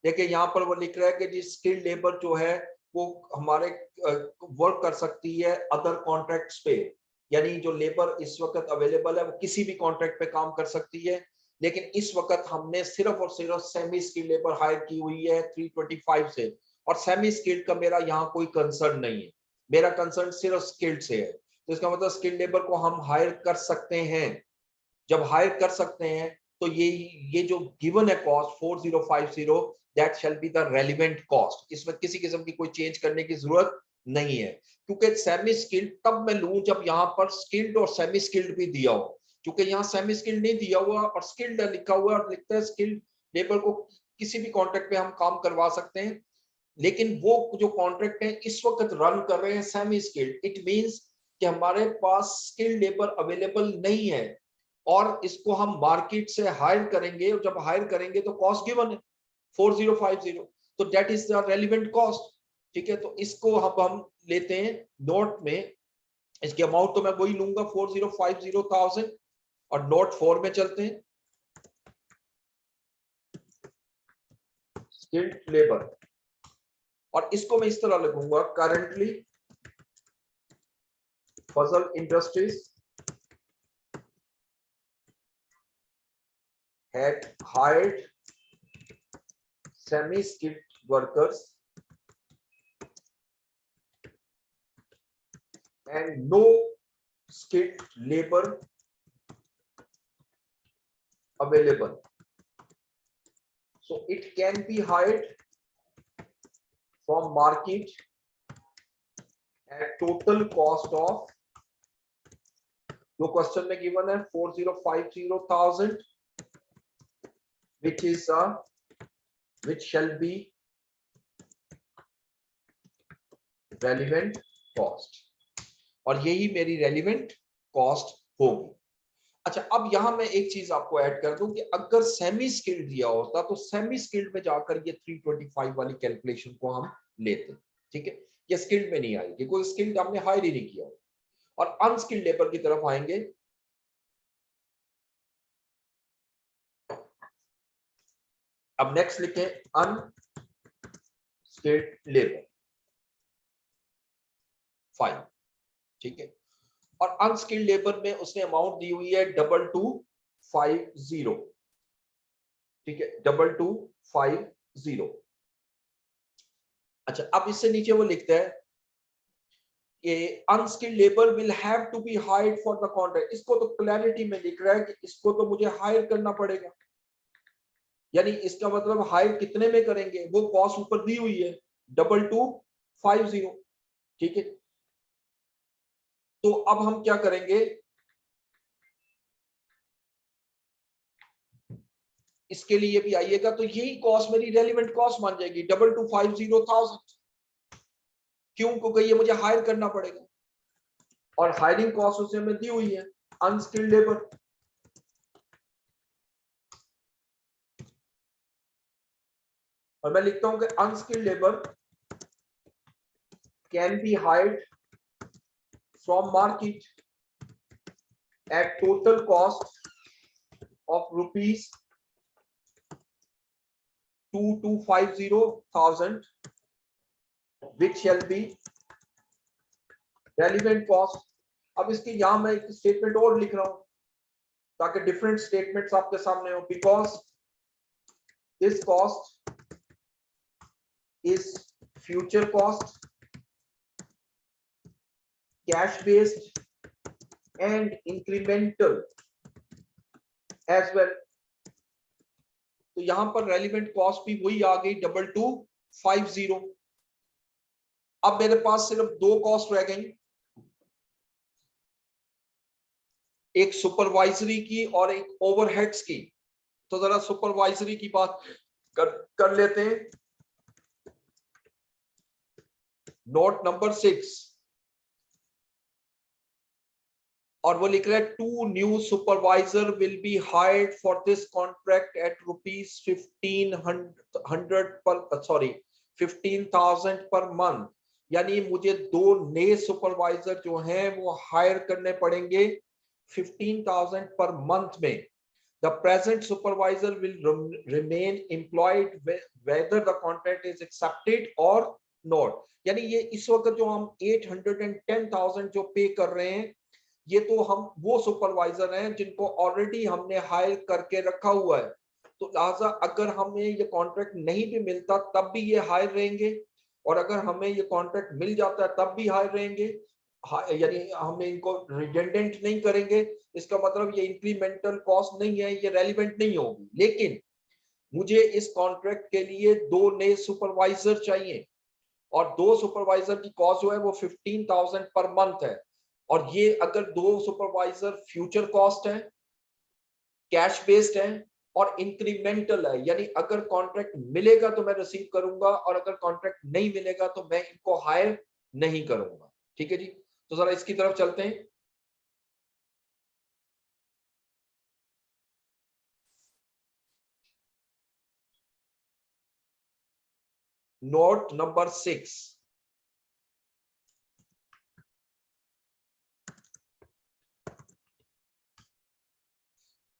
देखिए यहाँ पर वो लिख रहा है कि जी skilled labour जो है वो हमारे वर्क कर सकती है अदर कॉन्ट्रैक्ट्स पे, यानी जो लेबर इस वक्त अवेलेबल है वो किसी भी कॉन्ट्रैक्ट पे काम कर सकती है, लेकिन इस वक्त हमने सिर्फ और सिर्फ सेमी स्किल्ड लेबर हायर की हुई है 325 से, और सेमी स्किल्ड का मेरा यहाँ कोई कंसर्न नहीं है, मेरा कंसर्न सिर्फ स्किल्ड से है। तो इसका मतलब स्किल्ड लेबर को हम हायर कर सकते हैं। जब हायर कर सकते हैं तो ये जो गिवन है cost 4050 that shall be the relevant cost, इसमें किसी किस्म की कोई चेंज करने की जरूरत नहीं है, क्योंकि सेमी स्किल्ड तब मैं लूं जब यहाँ पर स्किल्ड और सेमी स्किल्ड भी दिया हो, क्योंकि यहाँ सेमी स्किल्ड नहीं दिया हुआ और स्किल्ड लिखा हुआ और लिखता है स्किल्ड लेबर को किसी भी कॉन्ट्रैक्ट पे हम काम करवा सकते हैं, लेकिन वो जो कॉन्ट्रैक्ट है इस वक्त रन कर रहे हैं सेमी स्किल्ड, इट मींस कि हमारे पास स्किल्ड लेबर अवेलेबल नहीं है और इसको हम मार्केट से हायर करेंगे, और जब हायर करेंगे तो कॉस्ट गिवन है 4050, तो that is the relevant cost. ठीक है, तो इसको हम लेते हैं नोट में, इसके अमाउंट तो मैं वही लूंगा 4050,000, और नोट 4 में चलते हैं, स्किल्ड लेबर, और इसको मैं इस तरह लिखूंगा, currently Fazal industries had hired semi-skilled workers and no skilled labor available. So it can be hired from market at total cost of, जो क्वेश्चन में गिवन है 4050,000, which shall be relevant cost, और यही मेरी relevant cost होगी। अच्छा, अब यहां मैं एक चीज आपको ऐड कर दूं कि अगर सेमी स्किल्ड दिया होता तो सेमी स्किल्ड में जाकर ये 325 वाली कैलकुलेशन को हम लेते, ठीक है, ये स्किल्ड में नहीं आएगी, कोई स्किल्ड हमने हायर ही नहीं किया, और अनस्किल्ड लेबर की तरफ आएंगे। अब नेक्स्ट लिखें अनस्किल्ड लेबर, फाइन, ठीक है, और अनस्किल्ड लेबर में उसने अमाउंट दी हुई है 2250, ठीक है, 2250। अच्छा, अब इससे नीचे वो लिखता है कि unskilled labour will have to be hired for the contract, इसको तो क्लैरिटी में लिख रहा है कि इसको तो मुझे हायर करना पड़ेगा, यानी इसका मतलब हायर कितने में करेंगे, वो कॉस्ट ऊपर दी हुई है 2250, ठीक है। तो अब हम क्या करेंगे, इसके लिए भी आइएगा, तो यही कॉस्ट मेरी रेलिवेंट कॉस्ट मान जाएगी 2250,000, क्यों, क्योंकि ये मुझे हायर करना पड़ेगा, और हायरिंग कॉस्ट उसे में दी हुई है अनस्किल्ड लेबर, और मैं लिखता हूं कि unskilled labour can be hired from market at total cost of rupees 2250,000, which shall be relevant cost। अब इसके यहां मैं एक स्टेटमेंट और लिख रहा हूं ताकि डिफरेंट स्टेटमेंट्स आपके सामने हो, because this cost is future cost, cash based and incremental as well. तो यहां पर रेलिवेंट कॉस्ट भी वही आ गई 2250। अब मेरे पास सिर्फ दो कॉस्ट रह गई, एक सुपरवाइजरी की और एक ओवरहेड्स की। तो जरा सुपरवाइजरी की बात कर लेते हैं, नोट नंबर 6, और वो लिख रहा है 2 new supervisor will be hired for this contract at ₹1500 पर, सॉरी 15,000 पर मंथ, यानी मुझे 2 नए सुपरवाइजर जो हैं वो हायर करने पड़ेंगे 15,000 पर मंथ में. The present supervisor will remain employed whether the contract is accepted or not. यानी ये इस वक्त जो हम 810,000 जो पे कर रहे हैं, ये तो हम वो सुपरवाइजर हैं जिनको ऑलरेडी हमने हायर करके रखा हुआ है. तो लिहाजा अगर हमें ये कॉन्ट्रैक्ट नहीं भी मिलता तब भी ये हायर रहेंगे, और अगर हमें ये कॉन्ट्रैक्ट मिल जाता है तब भी हायर रहेंगे. यानी हम इनको रिडेंडेंट नहीं करेंगे. इसका मतलब ये इंक्रीमेंटल कॉस्ट नहीं है, ये रेलिवेंट नहीं होगी. लेकिन मुझे इस कॉन्ट्रैक्ट के लिए 2 नए सुपरवाइजर चाहिए, और 2 सुपरवाइजर की कॉस्ट जो है वो 15,000 पर मंथ है. और ये अगर 2 सुपरवाइजर फ्यूचर कॉस्ट है, कैश बेस्ड है और इंक्रीमेंटल है, यानी अगर कॉन्ट्रैक्ट मिलेगा तो मैं रिसीव करूंगा, और अगर कॉन्ट्रैक्ट नहीं मिलेगा तो मैं इनको हायर नहीं करूंगा. ठीक है जी. तो जरा इसकी तरफ चलते हैं. Note number 6.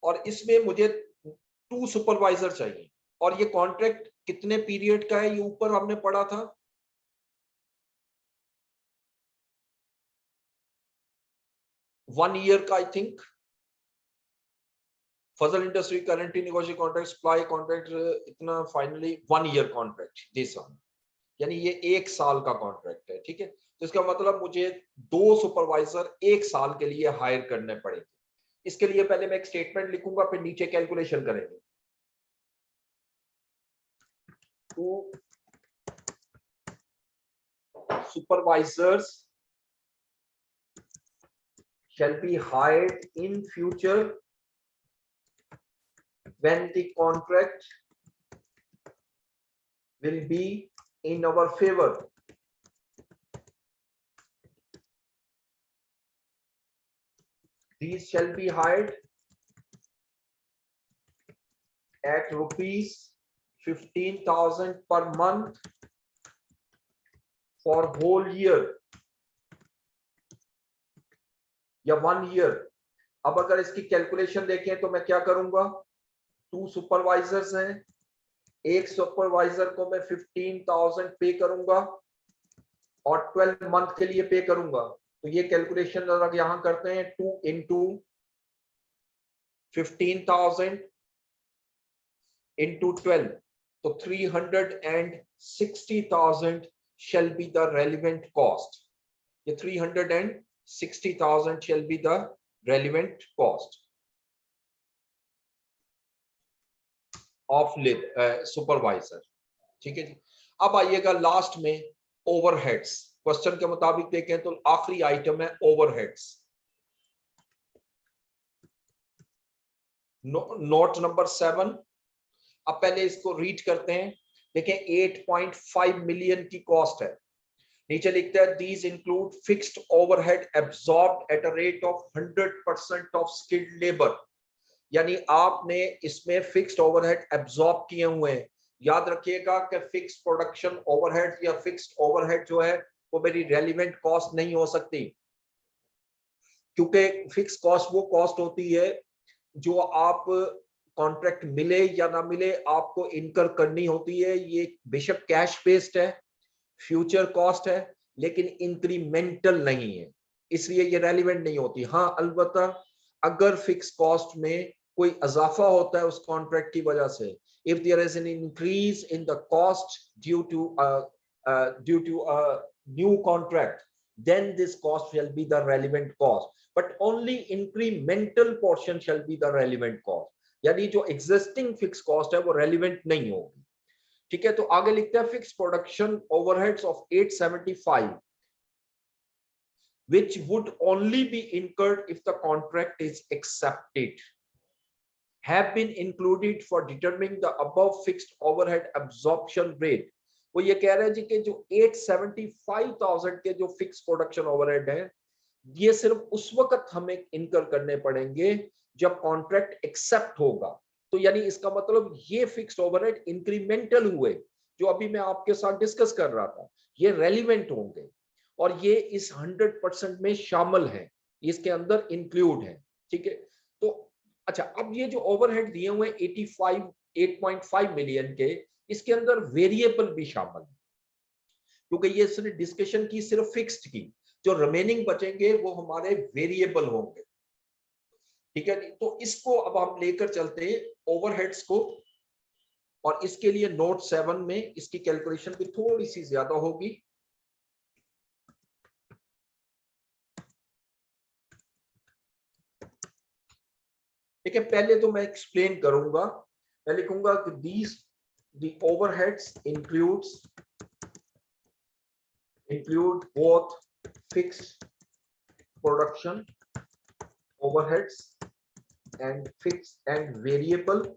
और इसमें मुझे 2 सुपरवाइजर चाहिए, और ये कॉन्ट्रैक्ट कितने पीरियड का है, ये ऊपर हमने पढ़ा था 1 ईयर का. I think Fazal industry currently negotiate contract, supply contract, इतना finally 1 year contract this one, यानी ये 1 साल का कॉन्ट्रैक्ट है. ठीक है. तो इसका मतलब मुझे 2 सुपरवाइजर 1 साल के लिए हायर करने पड़ेंगे. इसके लिए पहले मैं एक स्टेटमेंट लिखूंगा, फिर नीचे कैलकुलेशन करेंगे. 2 supervisors shall be hired in future when the contract will be in our favor. These shall be hired at rupees 15,000 per month for whole year या 1 ईयर. अब अगर इसकी कैलकुलेशन देखें तो मैं क्या करूंगा, 2 सुपरवाइजर्स हैं, एक सुपरवाइजर को मैं 15,000 पे करूंगा और 12 मंथ के लिए पे करूंगा. तो ये कैलकुलेशन अगर यहां करते हैं 2 into 15,000 into 12, तो 360,000 shall be the relevant cost. ये 360,000 shall be the relevant cost of supervisor. ठीक है जी. अब आइएगा लास्ट में ओवरहेड्स. क्वेश्चन के मुताबिक देखें तो आखिरी आइटम है ओवरहेड्स. Note number 7. अब पहले इसको रीड करते हैं. देखें 8.5 मिलियन की कॉस्ट है. नीचे लिखता है these include fixed overhead absorbed at a rate of 100% of skilled labour. यानी आपने इसमें फिक्स्ड ओवरहेड एब्सॉर्ब किए हुए हैं. याद रखिएगा कि फिक्स्ड प्रोडक्शन ओवरहेड या फिक्स्ड ओवरहेड जो है वो मेरी रेलिवेंट कॉस्ट नहीं हो सकती, क्योंकि फिक्स कॉस्ट वो कॉस्ट होती है जो आप कॉन्ट्रैक्ट मिले या ना मिले आपको इनकर करनी होती है. ये बेशक कैश बेस्ड है, फ्यूचर कॉस्ट है, लेकिन इंक्रीमेंटल नहीं है, इसलिए ये रेलिवेंट नहीं होती. हाँ, अलबत्ता अगर फिक्स कॉस्ट में कोई इजाफा होता है उस कॉन्ट्रैक्ट की वजह से, if there is an increase in the cost due to a new contract, then this cost shall be the relevant cost, but only incremental portion shall be the relevant cost. यानी जो existing fixed cost है वो relevant नहीं होगी. ठीक है. तो आगे लिखते हैं fix production overheads of 875 which would only be incurred if the contract is accepted have been included for determining the above fixed overhead absorption rate. वो ये कह रहे हैं जी कि जो 875,000 के जो फिक्स प्रोडक्शन ओवरहेड है ये सिर्फ उस वक्त हमें इनकर करने पड़ेंगे जब कॉन्ट्रैक्ट एक्सेप्ट होगा. तो यानी इसका मतलब ये फिक्स्ड ओवरहेड इंक्रीमेंटल हुए, जो अभी मैं आपके साथ डिस्कस कर रहा था, ये रेलिवेंट होंगे और ये इस 100% में शामिल है, इसके अंदर इंक्लूड है। ठीक है, तो अच्छा, अब ये जो ओवरहेड दिए हुए 8.5 मिलियन के, इसके अंदर वेरिएबल भी शामिल है, क्योंकि ये इसने डिस्कशन की सिर्फ फिक्स्ड की, जो रिमेनिंग बचेंगे वो हमारे वेरिएबल होंगे। ठीक है, तो इसको अब हम लेकर चलते हैं ओवरहेड्स को, और इसके लिए नोट 7 में इसकी कैलकुलेशन भी थोड़ी सी ज्यादा होगी। ठीक है, पहले तो मैं एक्सप्लेन करूंगा, मैं लिखूंगा कि these the overheads include both fixed production overheads and fixed and variable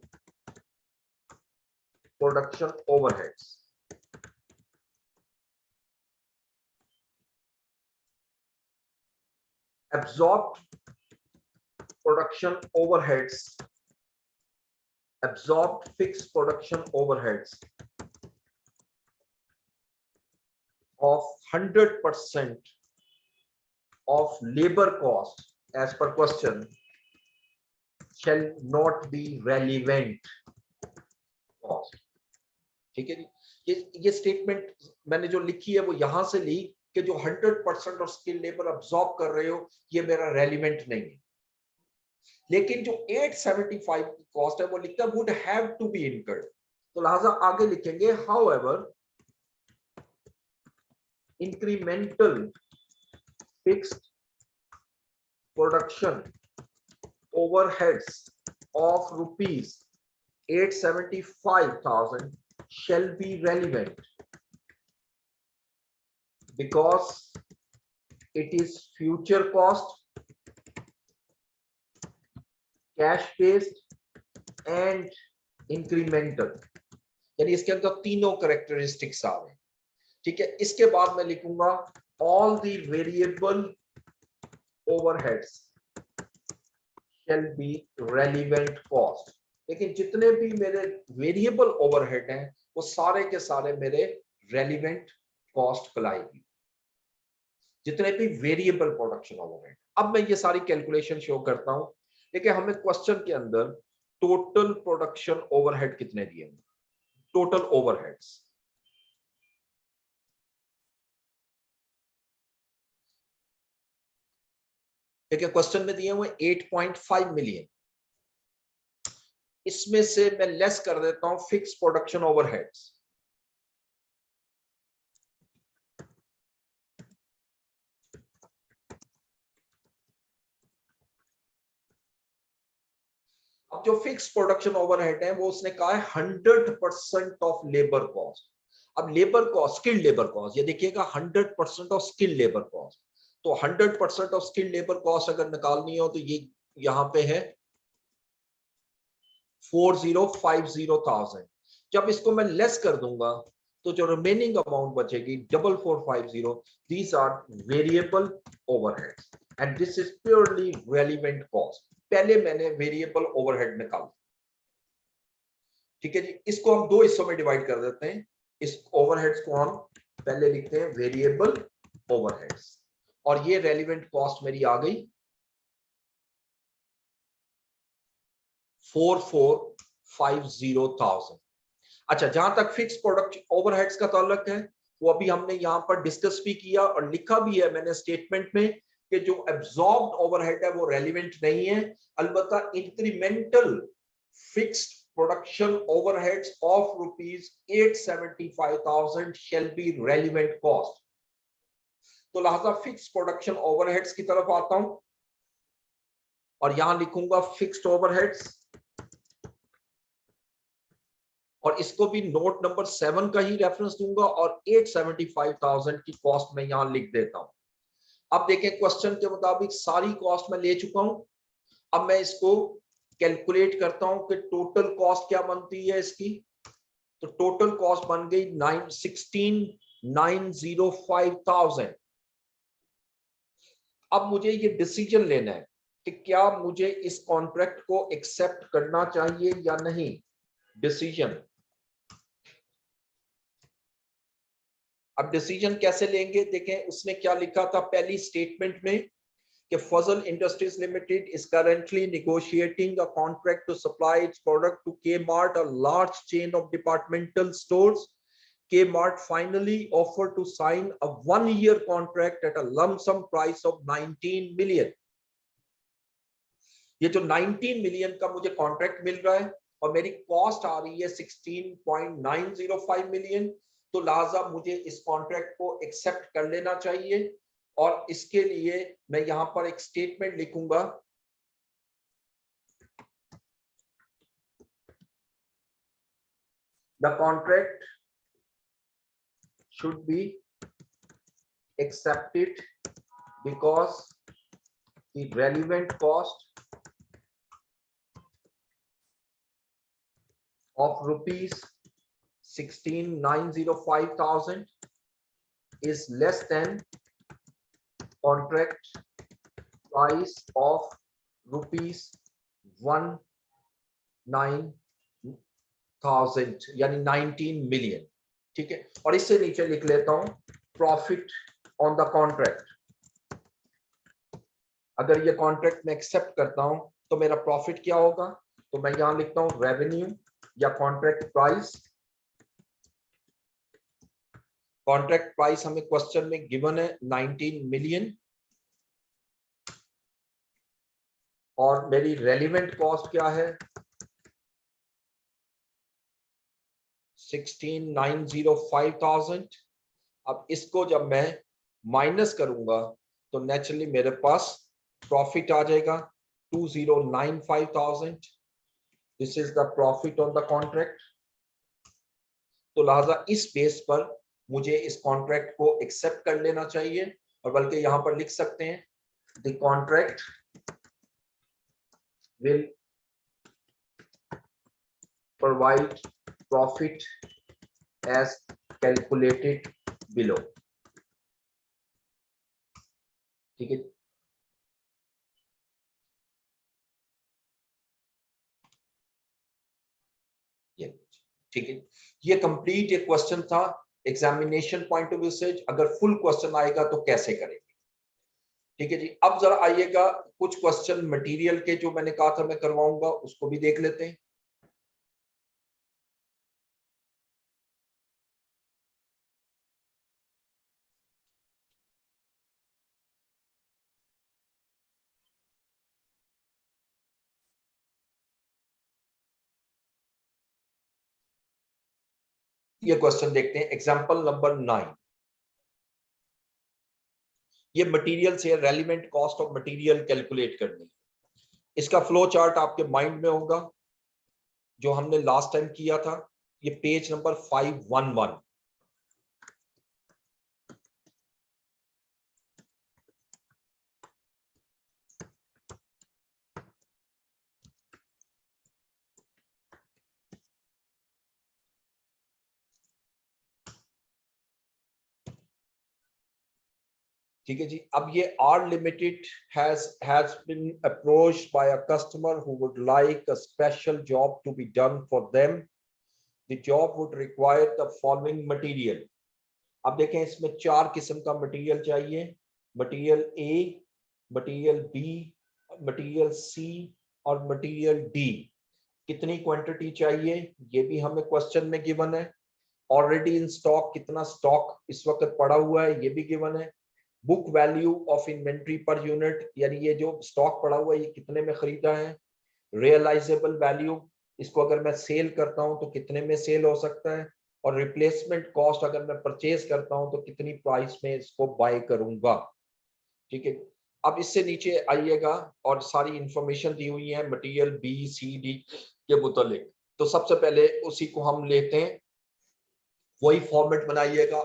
production overheads. Absorbed fixed production overheads of 100% of labor cost as per question shall not be relevant cost. ठीक है जी, ये statement मैंने जो लिखी है वो यहां से ली कि जो 100% ऑफ स्किल लेबर अब्सॉर्ब कर रहे हो, ये मेरा रेलिवेंट नहीं है। लेकिन जो 875 की कॉस्ट है वो लिखता है would have to be incurred, तो लिहाजा आगे लिखेंगे however incremental fixed production overheads of rupees 875,000 shall be relevant because it is future cost, cash based and incremental, यानी इसके अंदर तीनों कैरेक्टरिस्टिक्स आ रहे हैं। ठीक है, इसके बाद मैं लिखूंगा all the variable overheads shall be relevant cost, लेकिन जितने भी मेरे वेरिएबल ओवरहेड हैं वो सारे के सारे मेरे रेलिवेंट कॉस्ट कहलाएगी, जितने भी वेरिएबल प्रोडक्शन ओवरहेड। अब मैं ये सारी कैलकुलेशन शो करता हूं, लेकिन हमें क्वेश्चन के अंदर टोटल प्रोडक्शन ओवरहेड कितने दिए हैं, टोटल ओवरहेड्स। देखिए क्वेश्चन में दिए हुए 8.5 मिलियन, इसमें से मैं लेस कर देता हूं फिक्स प्रोडक्शन ओवरहेड्स। अब जो फिक्स प्रोडक्शन ओवरहेड है वो उसने कहा है 100% ऑफ लेबर कॉस्ट। अब labour cost, skilled labour cost, ये देखिएगा 100% ऑफ स्किल्ड लेबर कॉस्ट, तो 100% ऑफ स्किल्ड लेबर कॉस्ट अगर निकालनी हो तो ये यहां पे है 4050,000। जब इसको मैं लेस कर दूंगा तो जो रिमेनिंग अमाउंट बचेगी 4450, these are variable overheads and this is purely relevant cost. पहले मैंने वेरिएबल ओवरहेड निकाला। ठीक है जी, इसको हम दो हिस्सों में डिवाइड कर देते हैं। इस ओवरहेड्स को हम पहले लिखते हैं वेरिएबल ओवरहेड्स, और ये रेलिवेंट कॉस्ट मेरी आ गई 4450,000। अच्छा, जहां तक फिक्स प्रोडक्ट ओवरहेड्स का ताल्लुक है वो अभी हमने यहां पर डिस्कस भी किया और लिखा भी है मैंने स्टेटमेंट में कि जो एब्जॉर्ब्ड ओवरहेड है वो रेलिवेंट नहीं है, अलबत्ता incremental fixed production overheads of rupees 875,000 shall be relevant cost. तो लिहाजा फिक्स्ड प्रोडक्शन ओवरहेड्स की तरफ आता हूं और यहां लिखूंगा फिक्स्ड ओवरहेड्स, और इसको भी नोट नंबर 7 का ही रेफरेंस दूंगा और 875,000 की कॉस्ट में यहां लिख देता हूं। अब देखें क्वेश्चन के मुताबिक सारी कॉस्ट मैं ले चुका हूं। अब मैं इसको कैलकुलेट करता हूं कि टोटल कॉस्ट क्या बनती है इसकी, तो टोटल कॉस्ट बन गई 16,905,000। अब मुझे ये डिसीजन लेना है कि क्या मुझे इस कॉन्ट्रैक्ट को एक्सेप्ट करना चाहिए या नहीं। डिसीजन, अब डिसीजन कैसे लेंगे, देखें उसने क्या लिखा था पहली स्टेटमेंट में कि Fazal Industries Limited is currently negotiating a contract to supply its product to Kmart, a large chain of departmental stores. Kmart finally offered to sign a 1-year contract at a lump sum price of 19 million. ये जो 19 million का मुझे contract मिल रहा है और मेरी cost आ रही है 16.905 मिलियन, तो लिहाजा मुझे इस कॉन्ट्रैक्ट को एक्सेप्ट कर लेना चाहिए। और इसके लिए मैं यहां पर एक स्टेटमेंट लिखूंगा, the contract should be accepted because the relevant cost of rupees 16,905,000 is less than contract price of rupees 19,000 यानी 19 मिलियन। ठीक है, और इससे नीचे लिख लेता हूं प्रॉफिट ऑन द कॉन्ट्रैक्ट। अगर ये कॉन्ट्रैक्ट मैं एक्सेप्ट करता हूं तो मेरा प्रॉफिट क्या होगा, तो मैं यहां लिखता हूं रेवेन्यू या कॉन्ट्रैक्ट प्राइस। कॉन्ट्रैक्ट प्राइस हमें क्वेश्चन में गिवन है 19 मिलियन और मेरी रेलिवेंट कॉस्ट क्या है 16,905,000। अब इसको जब मैं माइनस करूंगा तो नेचुरली मेरे पास प्रॉफिट आ जाएगा 20,905,000। This is the profit on the contract. तो लिहाजा इस बेस पर मुझे इस कॉन्ट्रैक्ट को एक्सेप्ट कर लेना चाहिए और बल्कि यहां पर लिख सकते हैं the contract will provide profit as calculated below. ठीक है, ठीक है, ये कंप्लीट एक क्वेश्चन था एग्जामिनेशन पॉइंट ऑफ व्यू से। अगर फुल क्वेश्चन आएगा तो कैसे करेंगे। ठीक है जी, अब जरा आइएगा कुछ क्वेश्चन मटेरियल के जो मैंने कहा था मैं करवाऊंगा उसको भी देख लेते हैं। ये क्वेश्चन देखते हैं, एग्जांपल नंबर 9। ये मटेरियल से relevant cost of material calculate करनी है। इसका फ्लो चार्ट आपके माइंड में होगा जो हमने लास्ट टाइम किया था। ये पेज नंबर 511। ठीक है जी, अब ये R Limited has been approached by a customer who would like a special job to be done for them. The job would require the following material. अब देखें इसमें 4 किस्म का मटेरियल चाहिए, material A, material B, material C और material D। कितनी quantity चाहिए ये भी हमें क्वेश्चन में गिवन है। ऑलरेडी इन स्टॉक कितना स्टॉक इस वक्त पड़ा हुआ है ये भी गिवन है। Book value of inventory per unit, यानी ये जो स्टॉक पड़ा हुआ है ये कितने में खरीदा है। रियलाइजेबल वैल्यू, इसको अगर मैं सेल करता हूं तो कितने में सेल हो सकता है। और रिप्लेसमेंट कॉस्ट, अगर मैं परचेज करता हूं तो कितनी प्राइस में इसको बाय करूंगा। ठीक है, अब इससे नीचे आइएगा और सारी इंफॉर्मेशन दी हुई है मटेरियल बी सी डी के मुतालिक। तो सबसे पहले उसी को हम लेते हैं, वही फॉर्मेट बनाइएगा।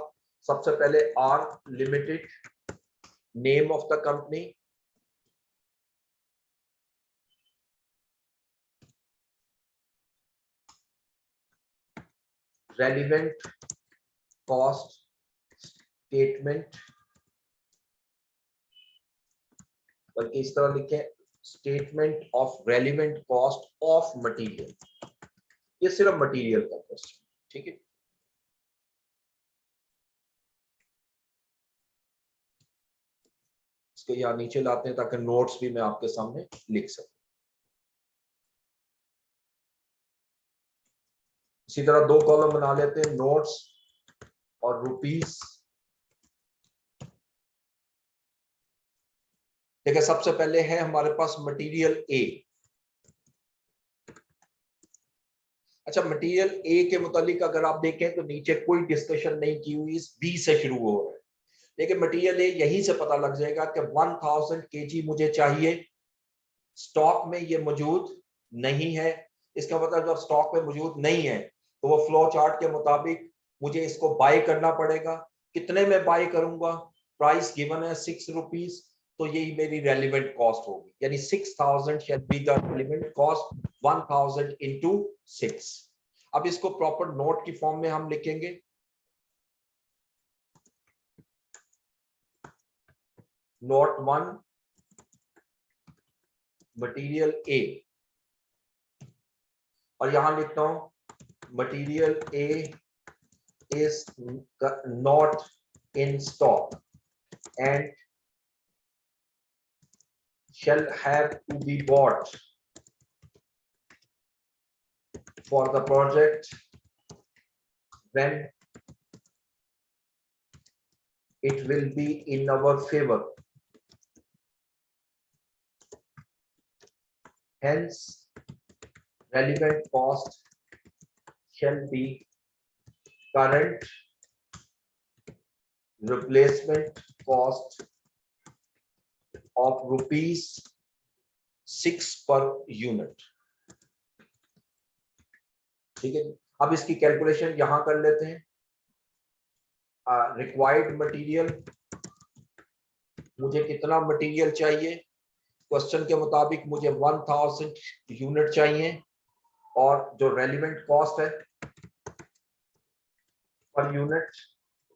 सबसे पहले R Limited, name of the company, relevant cost statement, बल्कि इस तरह लिखें statement of relevant cost of material. ये सिर्फ मटेरियल का क्वेश्चन। ठीक है, इसको यहाँ नीचे लाते हैं ताकि नोट्स भी मैं आपके सामने लिख सकूं। इसी तरह दो कॉलम बना लेते हैं, नोट्स और रुपीस। देखिए सबसे पहले है हमारे पास मटेरियल ए। अच्छा, मटेरियल ए के मुतालिक अगर आप देखें तो नीचे कोई डिस्कशन नहीं की हुई, इस बी से शुरू हो रहा है। लेकिन मटेरियल ए यहीं से पता लग जाएगा कि 1000 केजी मुझे चाहिए, स्टॉक में ये मौजूद नहीं है। इसका मतलब जब स्टॉक में मौजूद नहीं है तो वो फ्लो चार्ट के मुताबिक मुझे इसको बाय करना पड़ेगा। कितने में बाय करूंगा? प्राइस गिवन है 6 रुपीज, तो यही मेरी रेलिवेंट कॉस्ट होगी, यानी 6000 शैल be the relevant cost, 1000 into 6। अब इसको प्रॉपर नोट की फॉर्म में हम लिखेंगे। नोट 1, मटेरियल ए, और यहां लिखता हूं material A is not in stock and shall have to be bought for the project when it will be in our favor. Hence, relevant cost shall be current replacement cost of ₹6 per unit. ठीक है, अब इसकी calculation यहां कर लेते हैं। Required material, मुझे कितना मटेरियल चाहिए? क्वेश्चन के मुताबिक मुझे 1000 यूनिट चाहिए, और जो रेलिवेंट कॉस्ट है पर यूनिट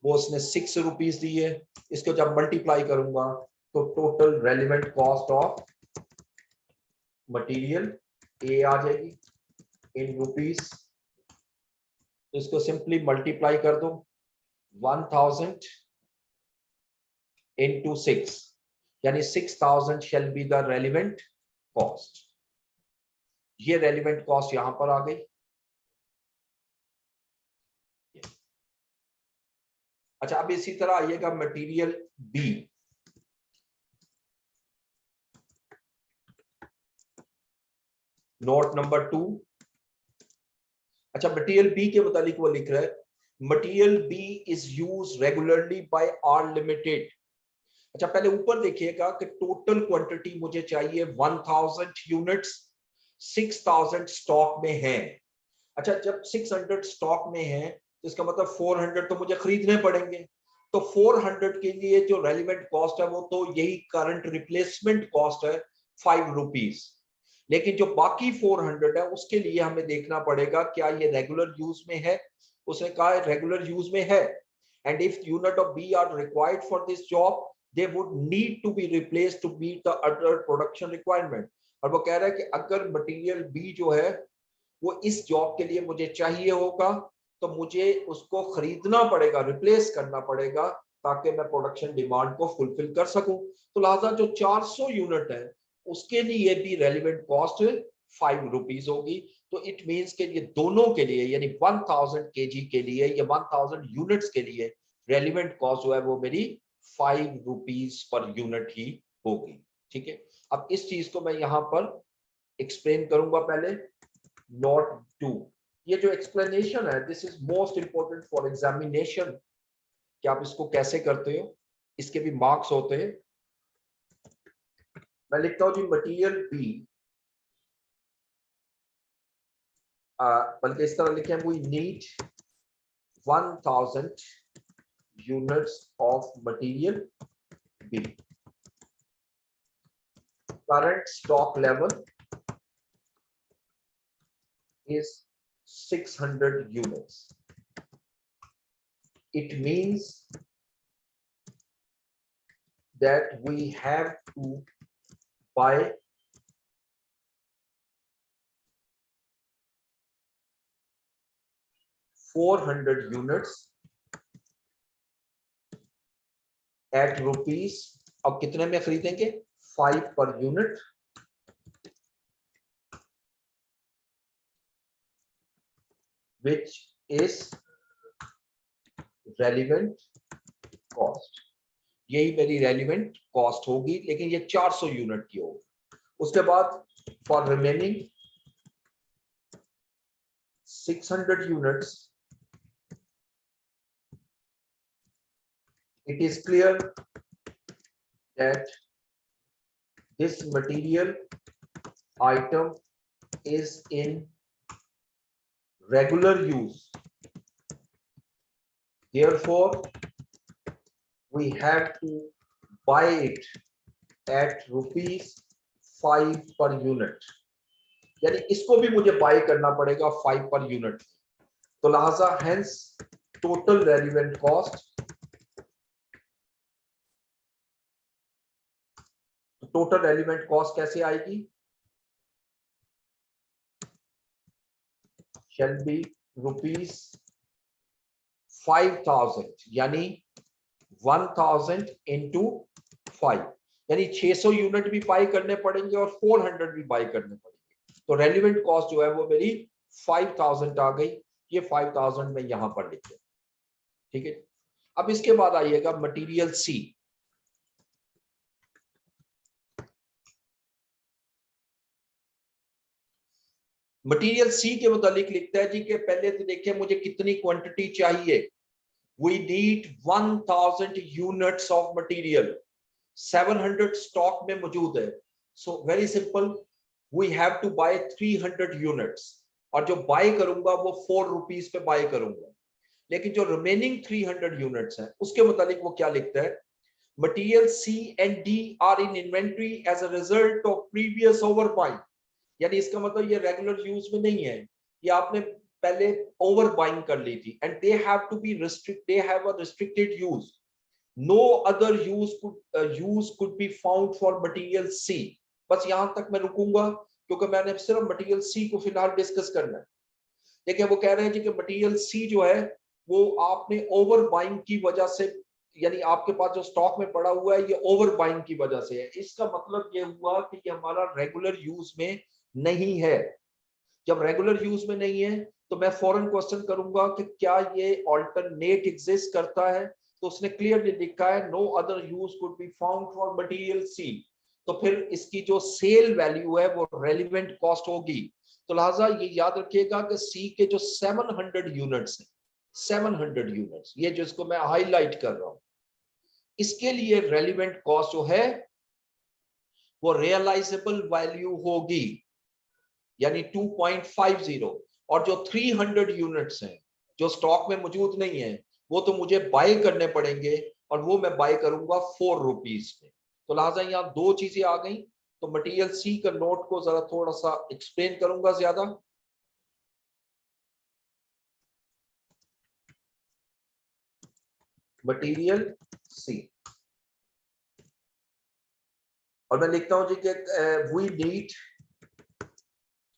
वो उसने 6 रुपीज दी है। इसको जब मल्टीप्लाई करूंगा तो total relevant cost of material A आ जाएगी इन रुपीस। तो इसको सिंपली मल्टीप्लाई कर दो, 1000 इंटू 6, यानी 6000 शैल बी द रेलिवेंट कॉस्ट। ये रेलिवेंट कॉस्ट यहां पर आ गई। अच्छा, अब इसी तरह आइएगा मटेरियल बी। Note number 2। अच्छा, मटेरियल बी के मुतालिक वो लिख रहा है material B is use regularly by R limited. अच्छा, पहले ऊपर देखिएगा कि टोटल क्वांटिटी मुझे चाहिए 1000 यूनिट्स, 6000 स्टॉक में है। अच्छा, जब 600 स्टॉक में है तो इसका मतलब 400 तो मुझे खरीदने पड़ेंगे। तो 400 के लिए जो रेलिवेंट कॉस्ट है वो तो यही करंट रिप्लेसमेंट कॉस्ट है, 5 रुपीज। लेकिन जो बाकी 400 है उसके लिए हमें देखना पड़ेगा क्या ये रेगुलर यूज में है। उसने कहा रेगुलर यूज में है, and if unit of B are required for this job they would need to be replaced to meet the other production requirement. और वो कह रहा है कि अगर मटेरियल बी जो है वो इस जॉब के लिए मुझे चाहिए होगा तो मुझे उसको खरीदना पड़ेगा, रिप्लेस करना पड़ेगा, ताकि मैं प्रोडक्शन डिमांड को फुलफिल कर सकूं। तो लिहाजा जो 400 यूनिट है उसके लिए भी रेलिवेंट कॉस्ट 5 रुपीज होगी। तो इट मींस के ये दोनों के लिए, यानी 1000 केजी के लिए या 1000 यूनिट्स के लिए रेलिवेंट कॉस्ट जो है वो मेरी 5 रुपीज पर यूनिट ही होगी। ठीक है, अब इस चीज को मैं यहां पर एक्सप्लेन करूंगा। पहले नोट 2, ये जो एक्सप्लेनेशन है this is most important for examination कि आप इसको कैसे करते हो, इसके भी मार्क्स होते हैं। मैं लिखता हूं जी मटेरियल बी, बल्कि इस तरह लिखे, we need 1000 units of material B, current stock level is 600 units. It means that we have to buy 400 units at rupees अब कितने में खरीदेंगे? 5 per unit, which is relevant cost। यही मेरी रेलिवेंट कॉस्ट होगी, लेकिन ये 400 यूनिट की होगी। उसके बाद for remaining 600 units, it is clear that this material item is in regular use, therefore we have to buy it at ₹5 per unit। यानी इसको भी मुझे बाय करना पड़ेगा 5 पर यूनिट। तो लिहाजा hence total relevant cost, total relevant cost कैसे आएगी? shall be ₹5,000, यानी 1000 into 5, यानी 600 यूनिट भी बाय करने पड़ेंगे और 400 भी बाय करने पड़ेंगे। तो रेलिवेंट कॉस्ट जो है वो मेरी 5000 आ गई। ये 5000 में यहां पर लिख दिया, ठीक है। अब इसके बाद आइएगा मटेरियल सी। मटेरियल सी के मुतालिक लिखता है जी कि पहले तो देखिए मुझे कितनी क्वांटिटी चाहिए। We need 1000 units of material, 700 stock में मौजूद है। So very simple, we have to buy 300 units, और जो बाय करूंगा वो 4 रुपीज पे बाय करूंगा। लेकिन जो रिमेनिंग 300 यूनिट्स हैं उसके मुतालिक वो क्या लिखता है? Material C and D are in inventory as a result of previous over buying. यानी इसका मतलब ये रेगुलर यूज में नहीं है, ये आपने पहले ओवर बाइंग कर ली थी। And they have to be they have a restricted use, no other use could be found for material C. बस यहां तक मैं रुकूंगा क्योंकि मैंने सिर्फ मटेरियल सी को फिलहाल डिस्कस करना है। देखिए वो कह रहे हैं जी कि मटेरियल सी जो है वो आपने ओवर बाइंग की वजह से, यानी आपके पास जो स्टॉक में पड़ा हुआ है ये ओवर बाइंग की वजह से है। इसका मतलब ये हुआ कि ये हमारा रेगुलर यूज में नहीं है। जब रेगुलर यूज में नहीं है तो मैं फौरन क्वेश्चन करूंगा कि क्या ये ऑल्टरनेट एग्जिस्ट करता है? तो उसने क्लियरली लिखा है no other use could be found for material C. तो फिर इसकी जो सेल वैल्यू है वो रेलिवेंट कॉस्ट होगी। तो लिहाजा ये याद रखिएगा कि सी के जो 700 यूनिट्स हैं, 700 यूनिट्स, ये जिसको मैं हाईलाइट कर रहा हूं, इसके लिए रेलिवेंट कॉस्ट जो है वो रियलाइजेबल वैल्यू होगी, यानी 2.50। और जो 300 यूनिट्स हैं जो स्टॉक में मौजूद नहीं है वो तो मुझे बाय करने पड़ेंगे, और वो मैं बाय करूंगा 4 रुपीज में। तो लिहाजा यहाँ दो चीजें आ गई। तो मटेरियल सी का नोट को जरा थोड़ा सा एक्सप्लेन करूंगा ज्यादा। मटेरियल सी, और मैं लिखता हूं जी कि we need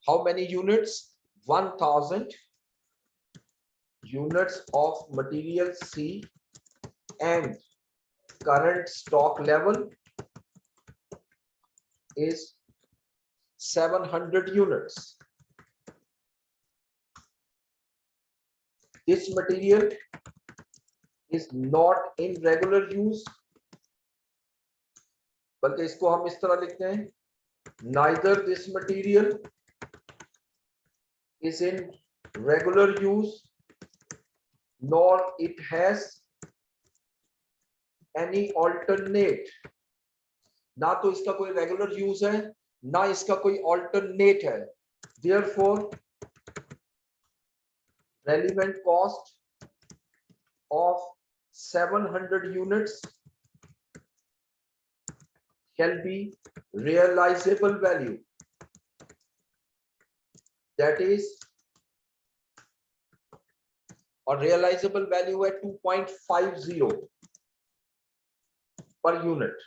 how many units? 1000 units of material C and current stock level is 700 units. This material is not in regular use, बल्कि इसको हम इस तरह लिखते हैं, neither this material is in regular use nor it has any alternate। ना तो इसका कोई रेगुलर यूज है ना इसका कोई ऑल्टरनेट है। Therefore relevant cost of 700 units shall be realizable value, that is, और realizable value है 2.50 पर यूनिट।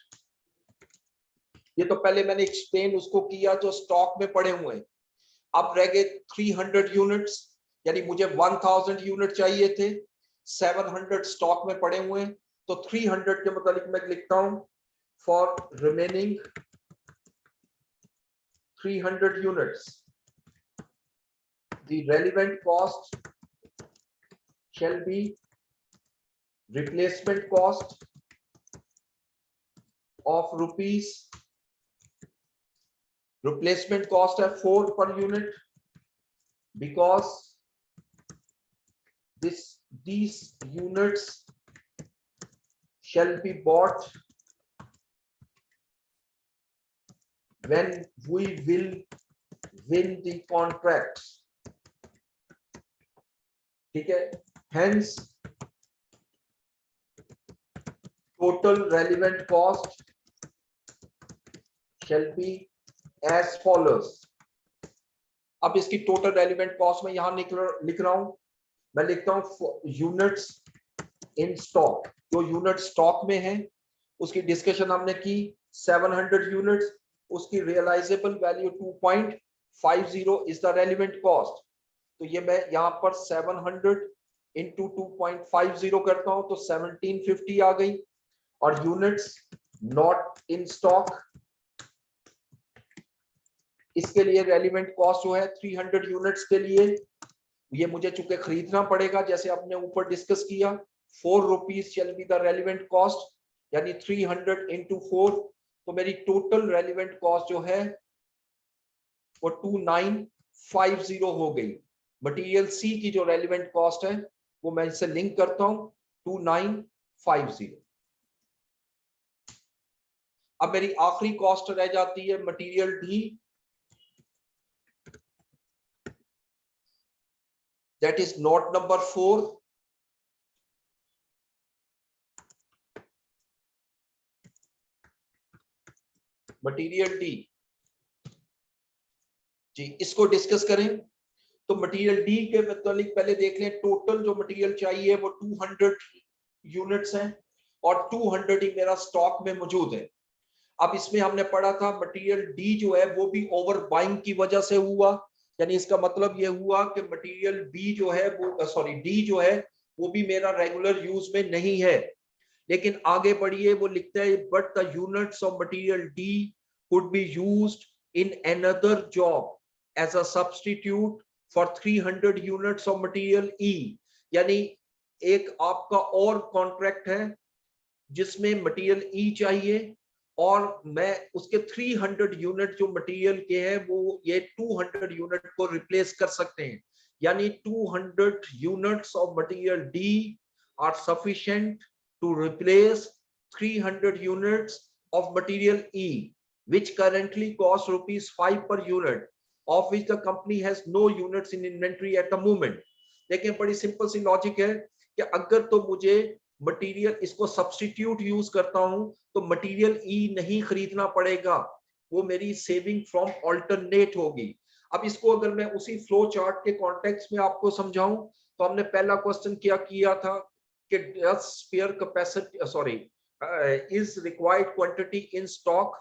ये तो पहले मैंने एक्सप्लेन उसको किया जो स्टॉक में पड़े हुए हैं। अब रह गए 300 यूनिट्स, यानी मुझे 1000 यूनिट चाहिए थे, 700 स्टॉक में पड़े हुए हैं। तो 300 के मुताबिक मैं लिखता हूं for remaining 300 units, the relevant cost shall be replacement cost of rupees, replacement cost at 4 per unit, because these units shall be bought when we will win the contracts. ठीक है, hence total relevant cost shall be as follows. अब इसकी total relevant cost में यहां लिख रहा हूं, मैं लिखता हूं यूनिट्स इन स्टॉक। जो यूनिट स्टॉक में है उसकी डिस्कशन हमने की 700 यूनिट्स, उसकी realisable value 2.50 is the relevant cost. तो ये मैं यहां पर 700 इंटू 2.50 करता हूं तो 1750 आ गई। और यूनिट्स नॉट इन स्टॉक, इसके लिए रेलिवेंट कॉस्ट जो है 300 यूनिट्स के लिए, ये मुझे चूंकि खरीदना पड़ेगा, जैसे आपने ऊपर डिस्कस किया, 4 rupees shell be the relevant cost, यानी 300 इंटू 4, तो मेरी टोटल रेलिवेंट कॉस्ट जो है वो 2950 हो गई। मटेरियल सी की जो रेलिवेंट कॉस्ट है वो मैं इससे लिंक करता हूं 2950। अब मेरी आखिरी कॉस्ट रह जाती है material D, that is note number 4. Material D G, इसको डिस्कस करें। तो मटेरियल डी के मतलब पहले देख लें, टोटल जो मटेरियल चाहिए वो 200 यूनिट्स हैं और 200 ही मेरा स्टॉक में मौजूद है। अब इसमें हमने पढ़ा था मटेरियल डी जो है वो भी ओवर बाइंग की वजह से हुआ, यानी इसका मतलब ये हुआ कि मटेरियल बी जो है वो डी जो है वो भी मेरा रेगुलर यूज में नहीं है। लेकिन आगे बढ़िए, वो लिखता है but the units of material D could be used in another job as a substitute for 300 units of material E. यानी एक आपका और कॉन्ट्रैक्ट है जिसमें मटेरियल ई चाहिए और मैं उसके 300 यूनिट जो मटेरियल के हैं वो ये 200 यूनिट को रिप्लेस कर सकते हैं। यानी 200 units of material D are sufficient to replace 300 units of material E which currently cost rupees 5 per unit, of which the company has no units in inventory at the moment. देखिए बड़ी simple सी logic है कि अगर तो मुझे material इसको substitute use करता हूं तो मटेरियल ई नहीं खरीदना पड़ेगा, वो मेरी सेविंग फ्रॉम ऑल्टरनेट होगी। अब इसको अगर मैं उसी फ्लो चार्ट के कॉन्टेक्स्ट में आपको समझाऊं तो हमने पहला क्वेश्चन क्या किया था कि does spare capacity is required quantity in stock,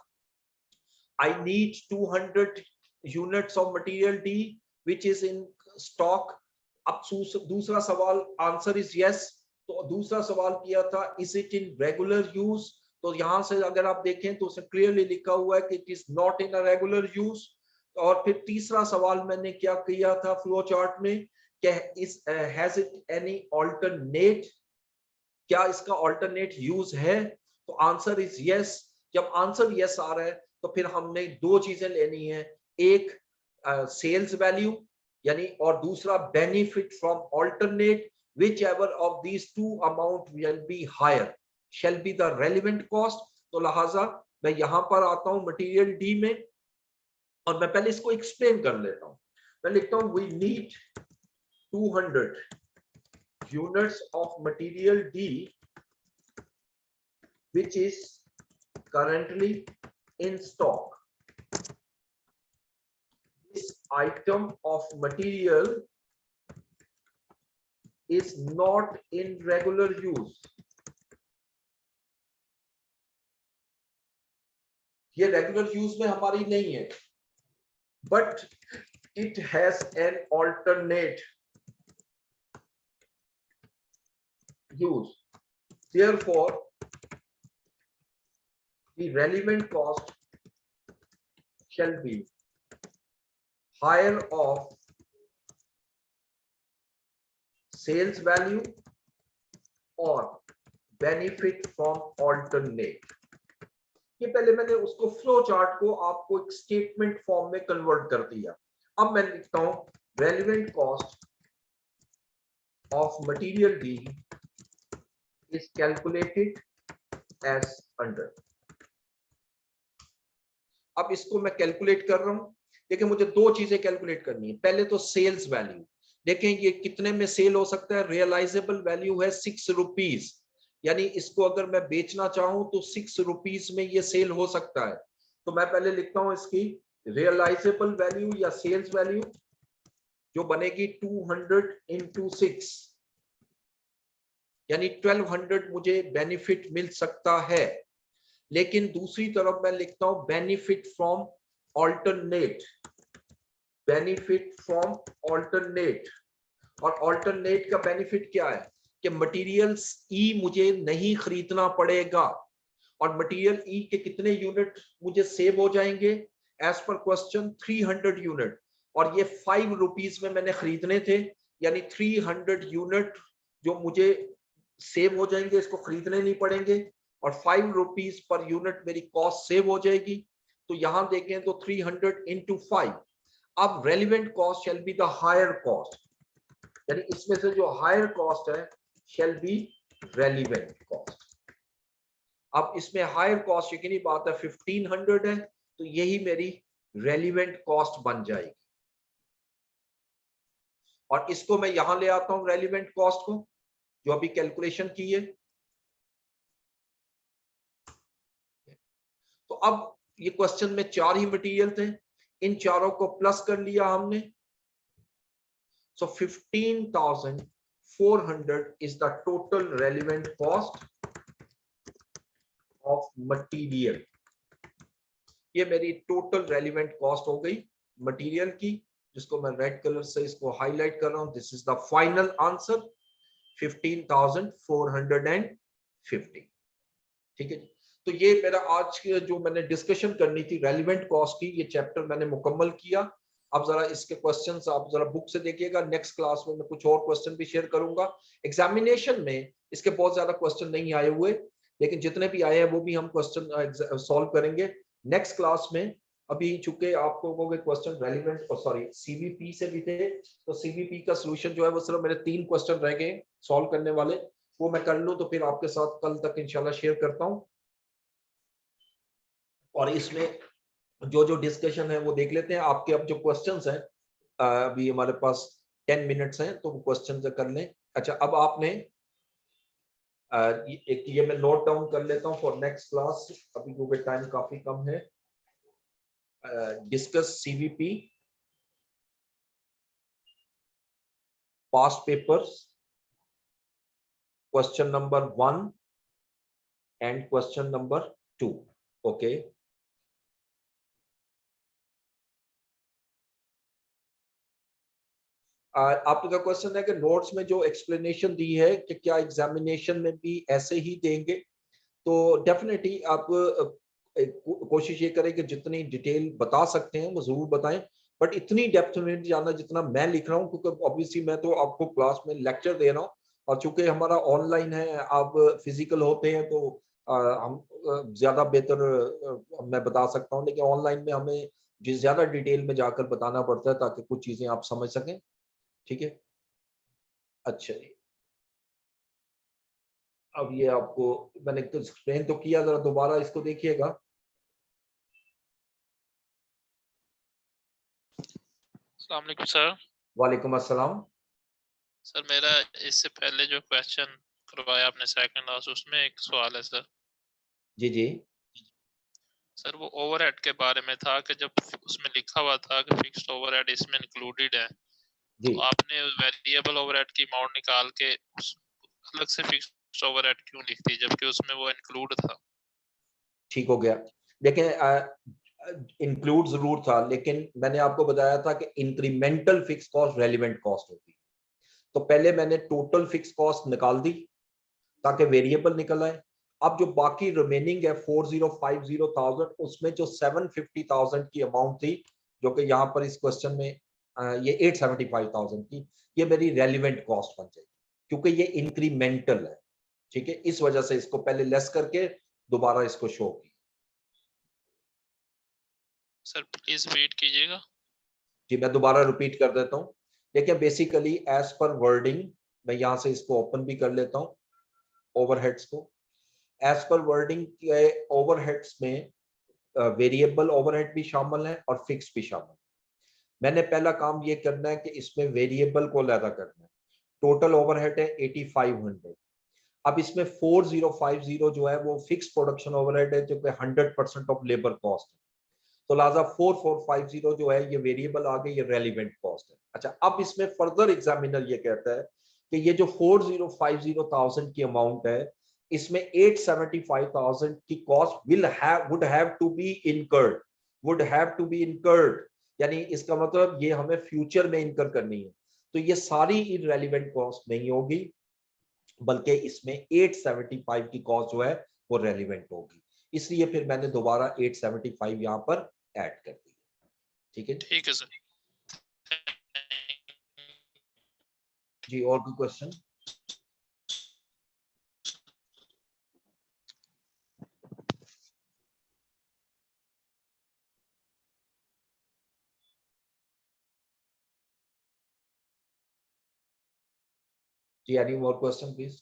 I need 200 units of material D which is in stock। अब दूसरा सवाल आंसर इज यस। तो दूसरा सवाल किया था is it in regular use, तो यहां से अगर आप देखें तो उसमें क्लियरली लिखा हुआ है कि it is not in a regular use. और फिर तीसरा सवाल मैंने क्या किया था फ्लो चार्ट में कि is has it any alternate, क्या इसका ऑल्टरनेट यूज है, तो आंसर इज यस। जब आंसर यस आ रहा है तो फिर हमने दो चीजें लेनी है, एक सेल्स वैल्यू यानी और दूसरा benefit from alternate, whichever of these two amount will be higher shall be the relevant cost। तो लिहाजा मैं यहां पर आता हूं मटेरियल डी में और मैं पहले इसको एक्सप्लेन कर लेता हूं। मैं लिखता हूं we need 200 units of material D which is currently in stock। This item of material is not in regular use। ये रेगुलर यूज में हमारी नहीं है, but it has an alternate use। Therefore the relevant cost shall be higher of sales value or benefit from alternate। ये पहले मैंने उसको flow chart को आपको एक स्टेटमेंट फॉर्म में कन्वर्ट कर दिया। अब मैं लिखता हूं relevant cost of material D is calculated as under. अब इसको मैं कैलकुलेट कर रहा हूं। देखिए मुझे दो चीजें कैलकुलेट करनी है। पहले तो सेल्स वैल्यू, देखें ये कितने में सेल हो सकता है। रियलाइजेबल वैल्यू है 6 रुपीज, यानी इसको अगर मैं बेचना चाहूं तो 6 रुपीज में ये सेल हो सकता है। तो मैं पहले लिखता हूं इसकी रियलाइजेबल वैल्यू या सेल्स वैल्यू जो बनेगी 200 इंटू 6, यानी 1200 मुझे बेनिफिट मिल सकता है। लेकिन दूसरी तरफ मैं लिखता हूं benefit from alternate, benefit from alternate. और ऑल्टरनेट का बेनिफिट क्या है कि मटेरियल्स ई मुझे नहीं खरीदना पड़ेगा। और मटेरियल ई के कितने यूनिट मुझे सेव हो जाएंगे एज पर क्वेश्चन 300 यूनिट, और ये 5 रुपीज में मैंने खरीदने थे, यानी 300 यूनिट जो मुझे सेव हो जाएंगे, इसको खरीदने नहीं पड़ेंगे और 5 रुपीज पर यूनिट मेरी कॉस्ट सेव हो जाएगी। तो यहां देखें तो 300 इंटू 5। अब relevant cost shall be the higher cost, यानी इसमें से जो हायर कॉस्ट है शैल बी रेलिवेंट कॉस्ट। अब इसमें हायर कॉस्ट यकीनी बात है 1500 है, तो यही मेरी रेलिवेंट कॉस्ट बन जाएगी। और इसको मैं यहां ले आता हूं रेलिवेंट कॉस्ट को जो अभी कैलकुलेशन की है। तो अब ये क्वेश्चन में 4 ही मटेरियल थे, इन चारों को प्लस कर लिया हमने। सो 15,400 is the total relevant cost of material. ये मेरी टोटल रेलिवेंट कॉस्ट हो गई मटेरियल की, जिसको मैं रेड कलर से इसको हाईलाइट कर रहा हूं। This is the final answer 15,450। ठीक है जी। तो ये मेरा आज की जो मैंने डिस्कशन करनी थी रेलिवेंट कॉस्ट की, ये चैप्टर मैंने मुकम्मल किया। अब जरा इसके क्वेश्चंस आप जरा बुक से देखिएगा। नेक्स्ट क्लास में मैं कुछ और क्वेश्चन भी शेयर करूंगा। एग्जामिनेशन में इसके बहुत ज्यादा क्वेश्चन नहीं आए हुए, लेकिन जितने भी आए हैं वो भी हम क्वेश्चन सॉल्व करेंगे नेक्स्ट क्लास में। अभी चूंकि आप लोगों के क्वेश्चन रेलिवेंट और सॉरी सीवीपी से भी थे, तो सीवीपी का सोल्यूशन जो है वो सिर्फ मेरे 3 क्वेश्चन रह गए सॉल्व करने वाले, वो मैं कर लूं तो फिर आपके साथ कल तक इंशाल्लाह शेयर करता हूं। और इसमें जो जो डिस्कशन है वो देख लेते हैं। आपके अब जो क्वेश्चंस हैं, अभी हमारे पास 10 मिनट्स हैं, तो वो क्वेश्चन कर लें। अच्छा, अब आपने एक ये मैं नोट डाउन कर लेता हूं फॉर नेक्स्ट क्लास, अभी क्योंकि टाइम काफी कम है। Discuss CVP past papers question number 1 and question number 2। Okay, आपका क्वेश्चन है कि नोट्स में जो एक्सप्लेनेशन दी है कि क्या एग्जामिनेशन में भी ऐसे ही देंगे। तो डेफिनेटली आप कोशिश ये करें कि जितनी डिटेल बता सकते हैं वो जरूर बताएं, बट इतनी डेप्थ में जाना जितना मैं लिख रहा हूँ, क्योंकि ऑब्वियसली मैं तो आपको क्लास में लेक्चर दे रहा हूँ, और चूंकि हमारा ऑनलाइन है, आप फिजिकल होते हैं, तो हम ज्यादा बेहतर मैं बता सकता हूँ। लेकिन ऑनलाइन में हमें जिस ज्यादा डिटेल में जाकर बताना पड़ता है ताकि कुछ चीजें आप समझ सकें। ठीक है, अच्छा जी। अब ये आपको मैंने तो एक्सप्लेन तो किया, जरा दोबारा इसको देखिएगा। अस्सलाम वालेकुम सर। वालेकुम अस्सलाम। सर मेरा इससे पहले जो क्वेश्चन करवाया आपने सेकंड क्लास, उसमें एक सवाल है सर। जी जी सर वो ओवरहेड के बारे में था कि जब उसमें लिखा हुआ था कि फिक्स्ड ओवरहेड इसमें इंक्लूडेड है, जी। तो आपने वेरिएबल ओवरहेड की अमाउंट निकाल के उस अलग से फिक्स्ड ओवरहेड क्यों लिख दी जबकि उसमें वो इंक्लूड था? ठीक हो गया। देखें इंक्लूड जरूर था, लेकिन मैंने आपको बताया था कि incremental fix cost relevant cost होती है। तो पहले मैंने टोटल फिक्स कॉस्ट निकाल दी ताकि वेरिएबल निकल आए। अब जो बाकी रिमेनिंग है 4050,000, उसमें जो 750,000 की अमाउंट थी, जो कि यहाँ पर इस क्वेश्चन में ये 875,000 की, ये मेरी रेलिवेंट कॉस्ट बन जाएगी क्योंकि ये इंक्रीमेंटल है। ठीक है, इस वजह से इसको पहले लेस करके दोबारा इसको शो किया। सर प्लीज वेट कीजिएगा। जी मैं दोबारा रिपीट कर देता हूँ। देखिए बेसिकली एज पर वर्डिंग, मैं यहाँ से इसको ओपन भी कर लेता हूँ ओवरहेड्स को। एज पर वर्डिंग के ओवरहेड्स में वेरिएबल ओवरहेड भी शामिल है और फिक्स भी शामिल है। मैंने पहला काम ये करना है कि इसमें वेरिएबल को अलग करना है। टोटल ओवरहेड है 8500। अब इसमें 4050 जो है वो फिक्स प्रोडक्शन ओवरहेड है, जो कि 100% ऑफ लेबर कॉस्ट है। तो लिहाजा 4450 जो है ये वेरिएबल आ गई, ये रेलिवेंट कॉस्ट है। अच्छा, अब इसमें फर्दर एग्जामिनर ये कहता है कि ये जो 4050,000 की अमाउंट है, इसमें 875,000 की cost would have to be incurred, यानी इसका मतलब ये हमें फ्यूचर में इनकर करनी है। तो ये सारी इररेलेवेंट कॉस्ट नहीं होगी, बल्कि इसमें 875 की कॉस्ट जो है वो रेलिवेंट होगी। इसलिए फिर मैंने दोबारा 875 यहां पर ऐड कर दी। ठीक है, ठीक है सर। जी और कोई क्वेश्चन? जी एनी मोर क्वेश्चन प्लीज?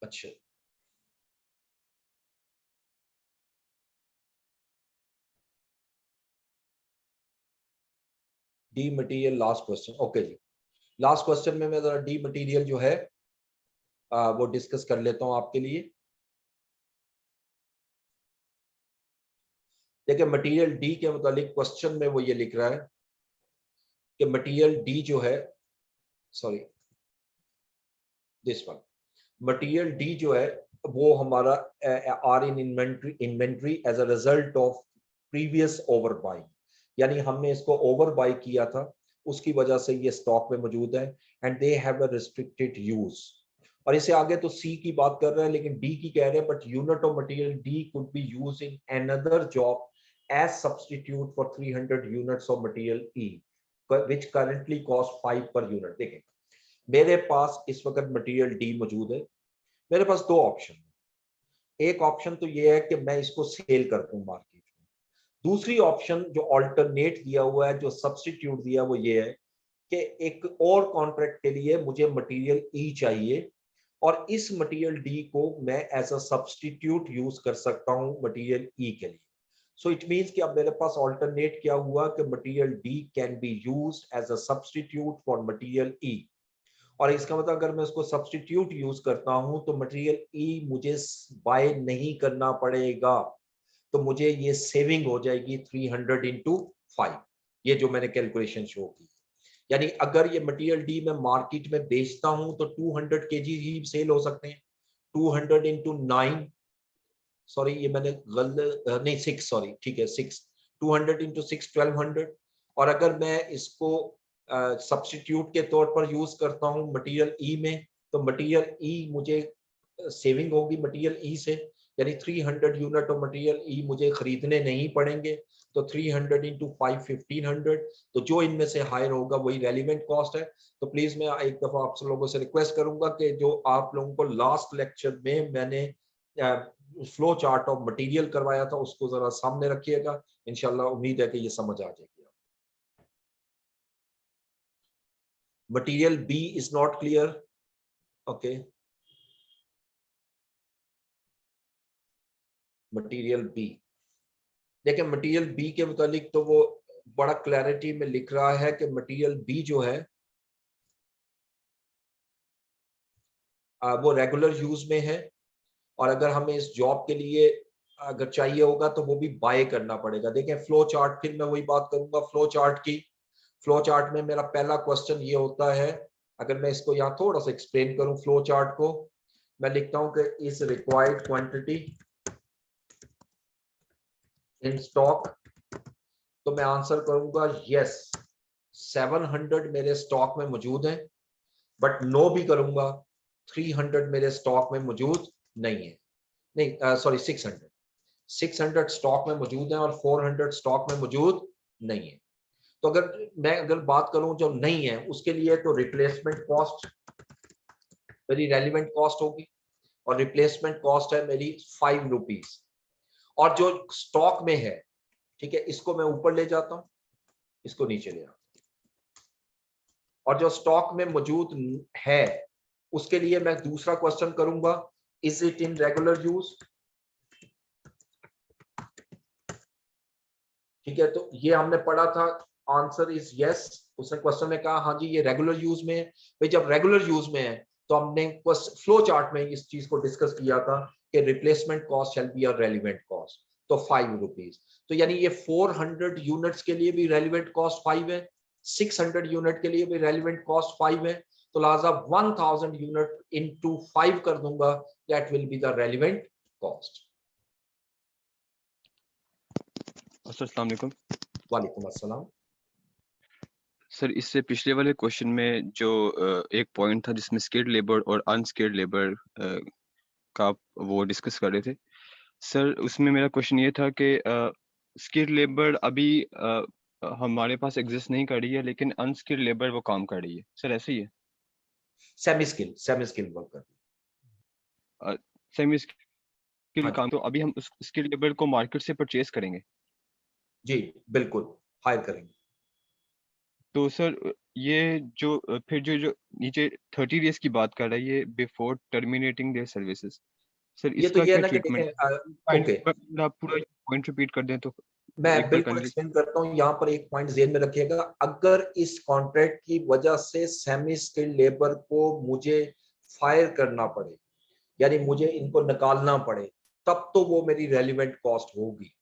अच्छा, D material last question. Okay जी, लास्ट क्वेश्चन में मैं जरा डी मटेरियल जो है वो डिस्कस कर लेता हूं आपके लिए। देखिए मटेरियल डी के मुतालिक क्वेश्चन में वो ये लिख रहा है कि मटेरियल डी जो है, sorry this one, material D जो है वो हमारा are in inventory as a result of previous over buying, यानी हमने इसको ओवर बाई किया था, उसकी वजह से ये स्टॉक में मौजूद है। And they have a restricted use. और इससे आगे तो सी की बात कर रहे हैं, लेकिन डी की कह रहे हैं, but unit of material D could be use in another job as substitute for 300 units of material E which currently cost 5 per unit. देखें मेरे पास इस वक्त मटेरियल डी मौजूद है, मेरे पास दो ऑप्शन है। एक ऑप्शन तो ये है कि मैं इसको सेल कर दूं मार्केट में। दूसरी ऑप्शन जो अल्टरनेट दिया हुआ है, जो सब्स्टिट्यूट दिया, वो ये है कि एक और कॉन्ट्रैक्ट के लिए मुझे मटेरियल ई चाहिए और इस मटेरियल डी को मैं एज अ सब्स्टिट्यूट यूज कर सकता हूं मटेरियल ई के लिए। सो इट मींस कि अब मेरे पास अल्टरनेट क्या हुआ कि material D can be used as a substitute for material E. और इसका मतलब अगर मैं उसको सब्स्टिट्यूट यूज करता हूं तो मटेरियल ई मुझे बाय नहीं करना पड़ेगा, तो मुझे ये सेविंग हो जाएगी 300 इंटू 5, ये जो मैंने कैलकुलेशन शो की। यानी अगर ये मटेरियल डी मैं मार्केट में बेचता हूं तो 200 केजी ही सेल हो सकते हैं। 200 इंटू 9, सॉरी ये मैंने गलत नहीं 6, सॉरी ठीक है 6, 200 इंटू 6 1200। और अगर मैं इसको सब्स्टिट्यूट के तौर पर यूज करता हूं मटेरियल ई में, तो मटेरियल ई मुझे सेविंग होगी मटेरियल ई से, यानी 300 यूनिट ऑफ मटेरियल ई मुझे खरीदने नहीं पड़ेंगे। तो 300 इंटू 5 1500, तो जो इनमें से हायर होगा वही रेलिवेंट कॉस्ट है। तो प्लीज मैं एक दफा आप सब लोगों से रिक्वेस्ट करूंगा कि जो आप लोगों को लास्ट लेक्चर में मैंने फ्लो चार्ट ऑफ मटेरियल करवाया था उसको जरा सामने रखिएगा, इंशाल्लाह उम्मीद है कि ये समझ आ जाएगी। Material B is not clear, okay. Material B, देखिए मटेरियल बी के मुतालिक तो वो बड़ा क्लैरिटी में लिख रहा है कि मटेरियल बी जो है वो रेगुलर यूज में है, और अगर हमें इस जॉब के लिए अगर चाहिए होगा तो वो भी बाय करना पड़ेगा। देखें फ्लो चार्ट, फिर मैं वही बात करूंगा फ्लो चार्ट की। फ्लो चार्ट में मेरा पहला क्वेश्चन ये होता है, अगर मैं इसको यहाँ थोड़ा सा एक्सप्लेन करूं फ्लो चार्ट को, मैं लिखता हूं कि इस रिक्वायर्ड क्वांटिटी इन स्टॉक, तो मैं आंसर करूंगा यस, 700 मेरे स्टॉक में मौजूद है, बट नो भी करूंगा 300 मेरे स्टॉक में मौजूद नहीं है, नहीं सॉरी 600 स्टॉक में मौजूद है और 400 स्टॉक में मौजूद नहीं है। तो अगर बात करूं जो नहीं है उसके लिए, तो रिप्लेसमेंट कॉस्ट मेरी रेलिवेंट कॉस्ट होगी, और रिप्लेसमेंट कॉस्ट है मेरी 5 रुपीज। और जो स्टॉक में है, ठीक है, इसको मैं ऊपर ले जाता हूं, इसको नीचे ले आता हूं, और जो स्टॉक में मौजूद है उसके लिए मैं दूसरा क्वेश्चन करूंगा, is it in regular use. ठीक है, तो ये हमने पढ़ा था, आंसर इज यस। उसने क्वेश्चन में कहा हाँ जी ये रेगुलर यूज में है। भाई जब रेगुलर यूज में है तो हमने फ्लो चार्ट में इस चीज को डिस्कस किया था कि replacement cost shall be a relevant cost, तो 5 रुपीज। तो यानी ये 400 यूनिट्स के लिए भी रेलिवेंट कॉस्ट 5 है, 600 यूनिट के लिए भी रेलिवेंट कॉस्ट 5 है, तो लिहाजा 1000 यूनिट इनटू 5 कर दूंगा, that will be the relevant cost. अस्सलाम वालेकुम। वालेकुम अस्सलाम। सर इससे पिछले वाले क्वेश्चन में जो एक पॉइंट था जिसमें स्किल्ड लेबर और अनस्किल्ड लेबर का वो डिस्कस कर रहे थे सर, उसमें मेरा क्वेश्चन ये था कि स्किल्ड लेबर अभी हमारे पास एग्जिस्ट नहीं कर रही है, लेकिन अनस्किल्ड लेबर वो काम कर रही है, सर ऐसे ही है? Semi skill worker. Semi skill हाँ काम, तो अभी हम उस स्किल्ड लेबर को मार्केट से परचेज करेंगे? जी बिल्कुल, हायर करेंगे। तो सर ये जो फिर जो नीचे 30 डेज की बात कर रहा है, ये before terminating their services, sir ये तो इसका ये है क्या ना कि ट्रीटमेंट? देखें, ओके आप पूरा पॉइंट रिपीट कर दें तो मैं एक बार बिल्कुल कर एक्सप्लेन करता हूँ। यहाँ पर एक पॉइंट ज़हन में रखिएगा, अगर इस कॉन्ट्रैक्ट की वजह से सेमी स्किल्ड लेबर को मुझे फायर करना पड़े, यानी मुझे इनको निकालना पड़े, तब तो वो मेरी रेलिवेंट कॉस्ट होगी।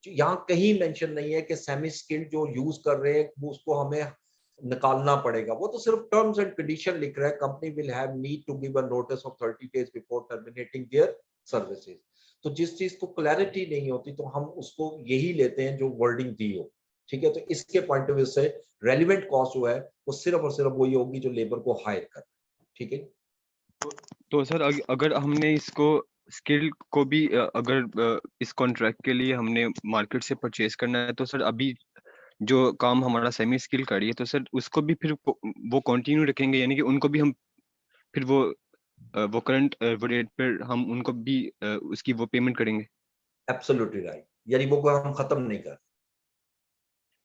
यहाँ कहीं मेंशन नहीं है कि सेमी स्किल्ड जो यूज कर रहे हैं वो उसको हमें निकालना पड़ेगा, वो तो सिर्फ टर्म्स एंड कंडीशन लिख रहा है, company will have need to give a notice of 30 days before terminating their services. तो जिस चीज को क्लैरिटी नहीं होती तो हम उसको यही लेते हैं जो वर्डिंग दी हो। ठीक है, तो इसके पॉइंट ऑफ व्यू से रेलिवेंट कॉस्ट जो है वो सिर्फ और सिर्फ वही होगी जो लेबर को हायर कर। ठीक है, तो सर अगर हमने इसको स्किल को भी अगर इस कॉन्ट्रैक्ट के लिए हमने मार्केट से परचेज करना है, तो सर अभी जो काम हमारा सेमी स्किल का रही है, तो सर उसको भी फिर वो कंटिन्यू रखेंगे, यानी कि उनको भी हम फिर वो करंट रेट पर हम उनको भी उसकी वो पेमेंट करेंगे? एब्सोल्युटली राइट, यानी वो हम खत्म नहीं कर।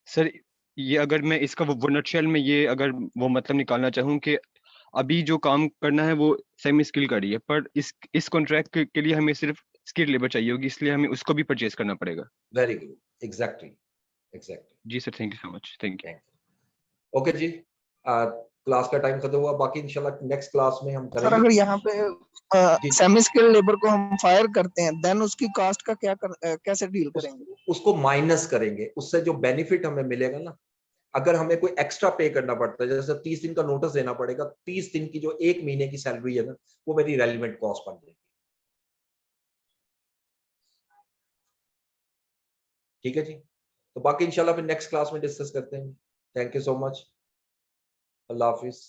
सर ये अगर मैं इसका वो नटशेल में ये अगर वो मतलब निकालना चाहूँ कि अभी जो काम करना है वो सेमी स्किल का रही है, पर इस कॉन्ट्रैक्ट के लिए हमें सिर्फ स्किल लेबर चाहिए होगी, इसलिए हमें उसको भी परचेज करना पड़ेगा। Very good, exactly exactly. जी sir, thank you so much, thank you. Thank you. Okay जी, क्लास का टाइम खत्म हुआ, बाकी इंशाल्लाह नेक्स्ट क्लास में हम सर करेंगे। अगर यहाँ पे जी सेमी स्किल्ड लेबर को हम फायर करते हैं, देन उसकी कास्ट का कैसे डील करेंगे? उसको माइनस करेंगे, उससे जो बेनिफिट हमें मिलेगा ना, अगर हमें कोई एक्स्ट्रा पे करना पड़ता है, जैसे 30 दिन का नोटिस देना पड़ेगा, 30 दिन की जो एक महीने की सैलरी है ना, वो मेरी रेलिवेंट कॉस्ट बन जाएगी। ठीक है जी, तो बाकी इंशाल्लाह फिर नेक्स्ट क्लास में डिस्कस करते हैं। Thank you so much, Allah Hafiz.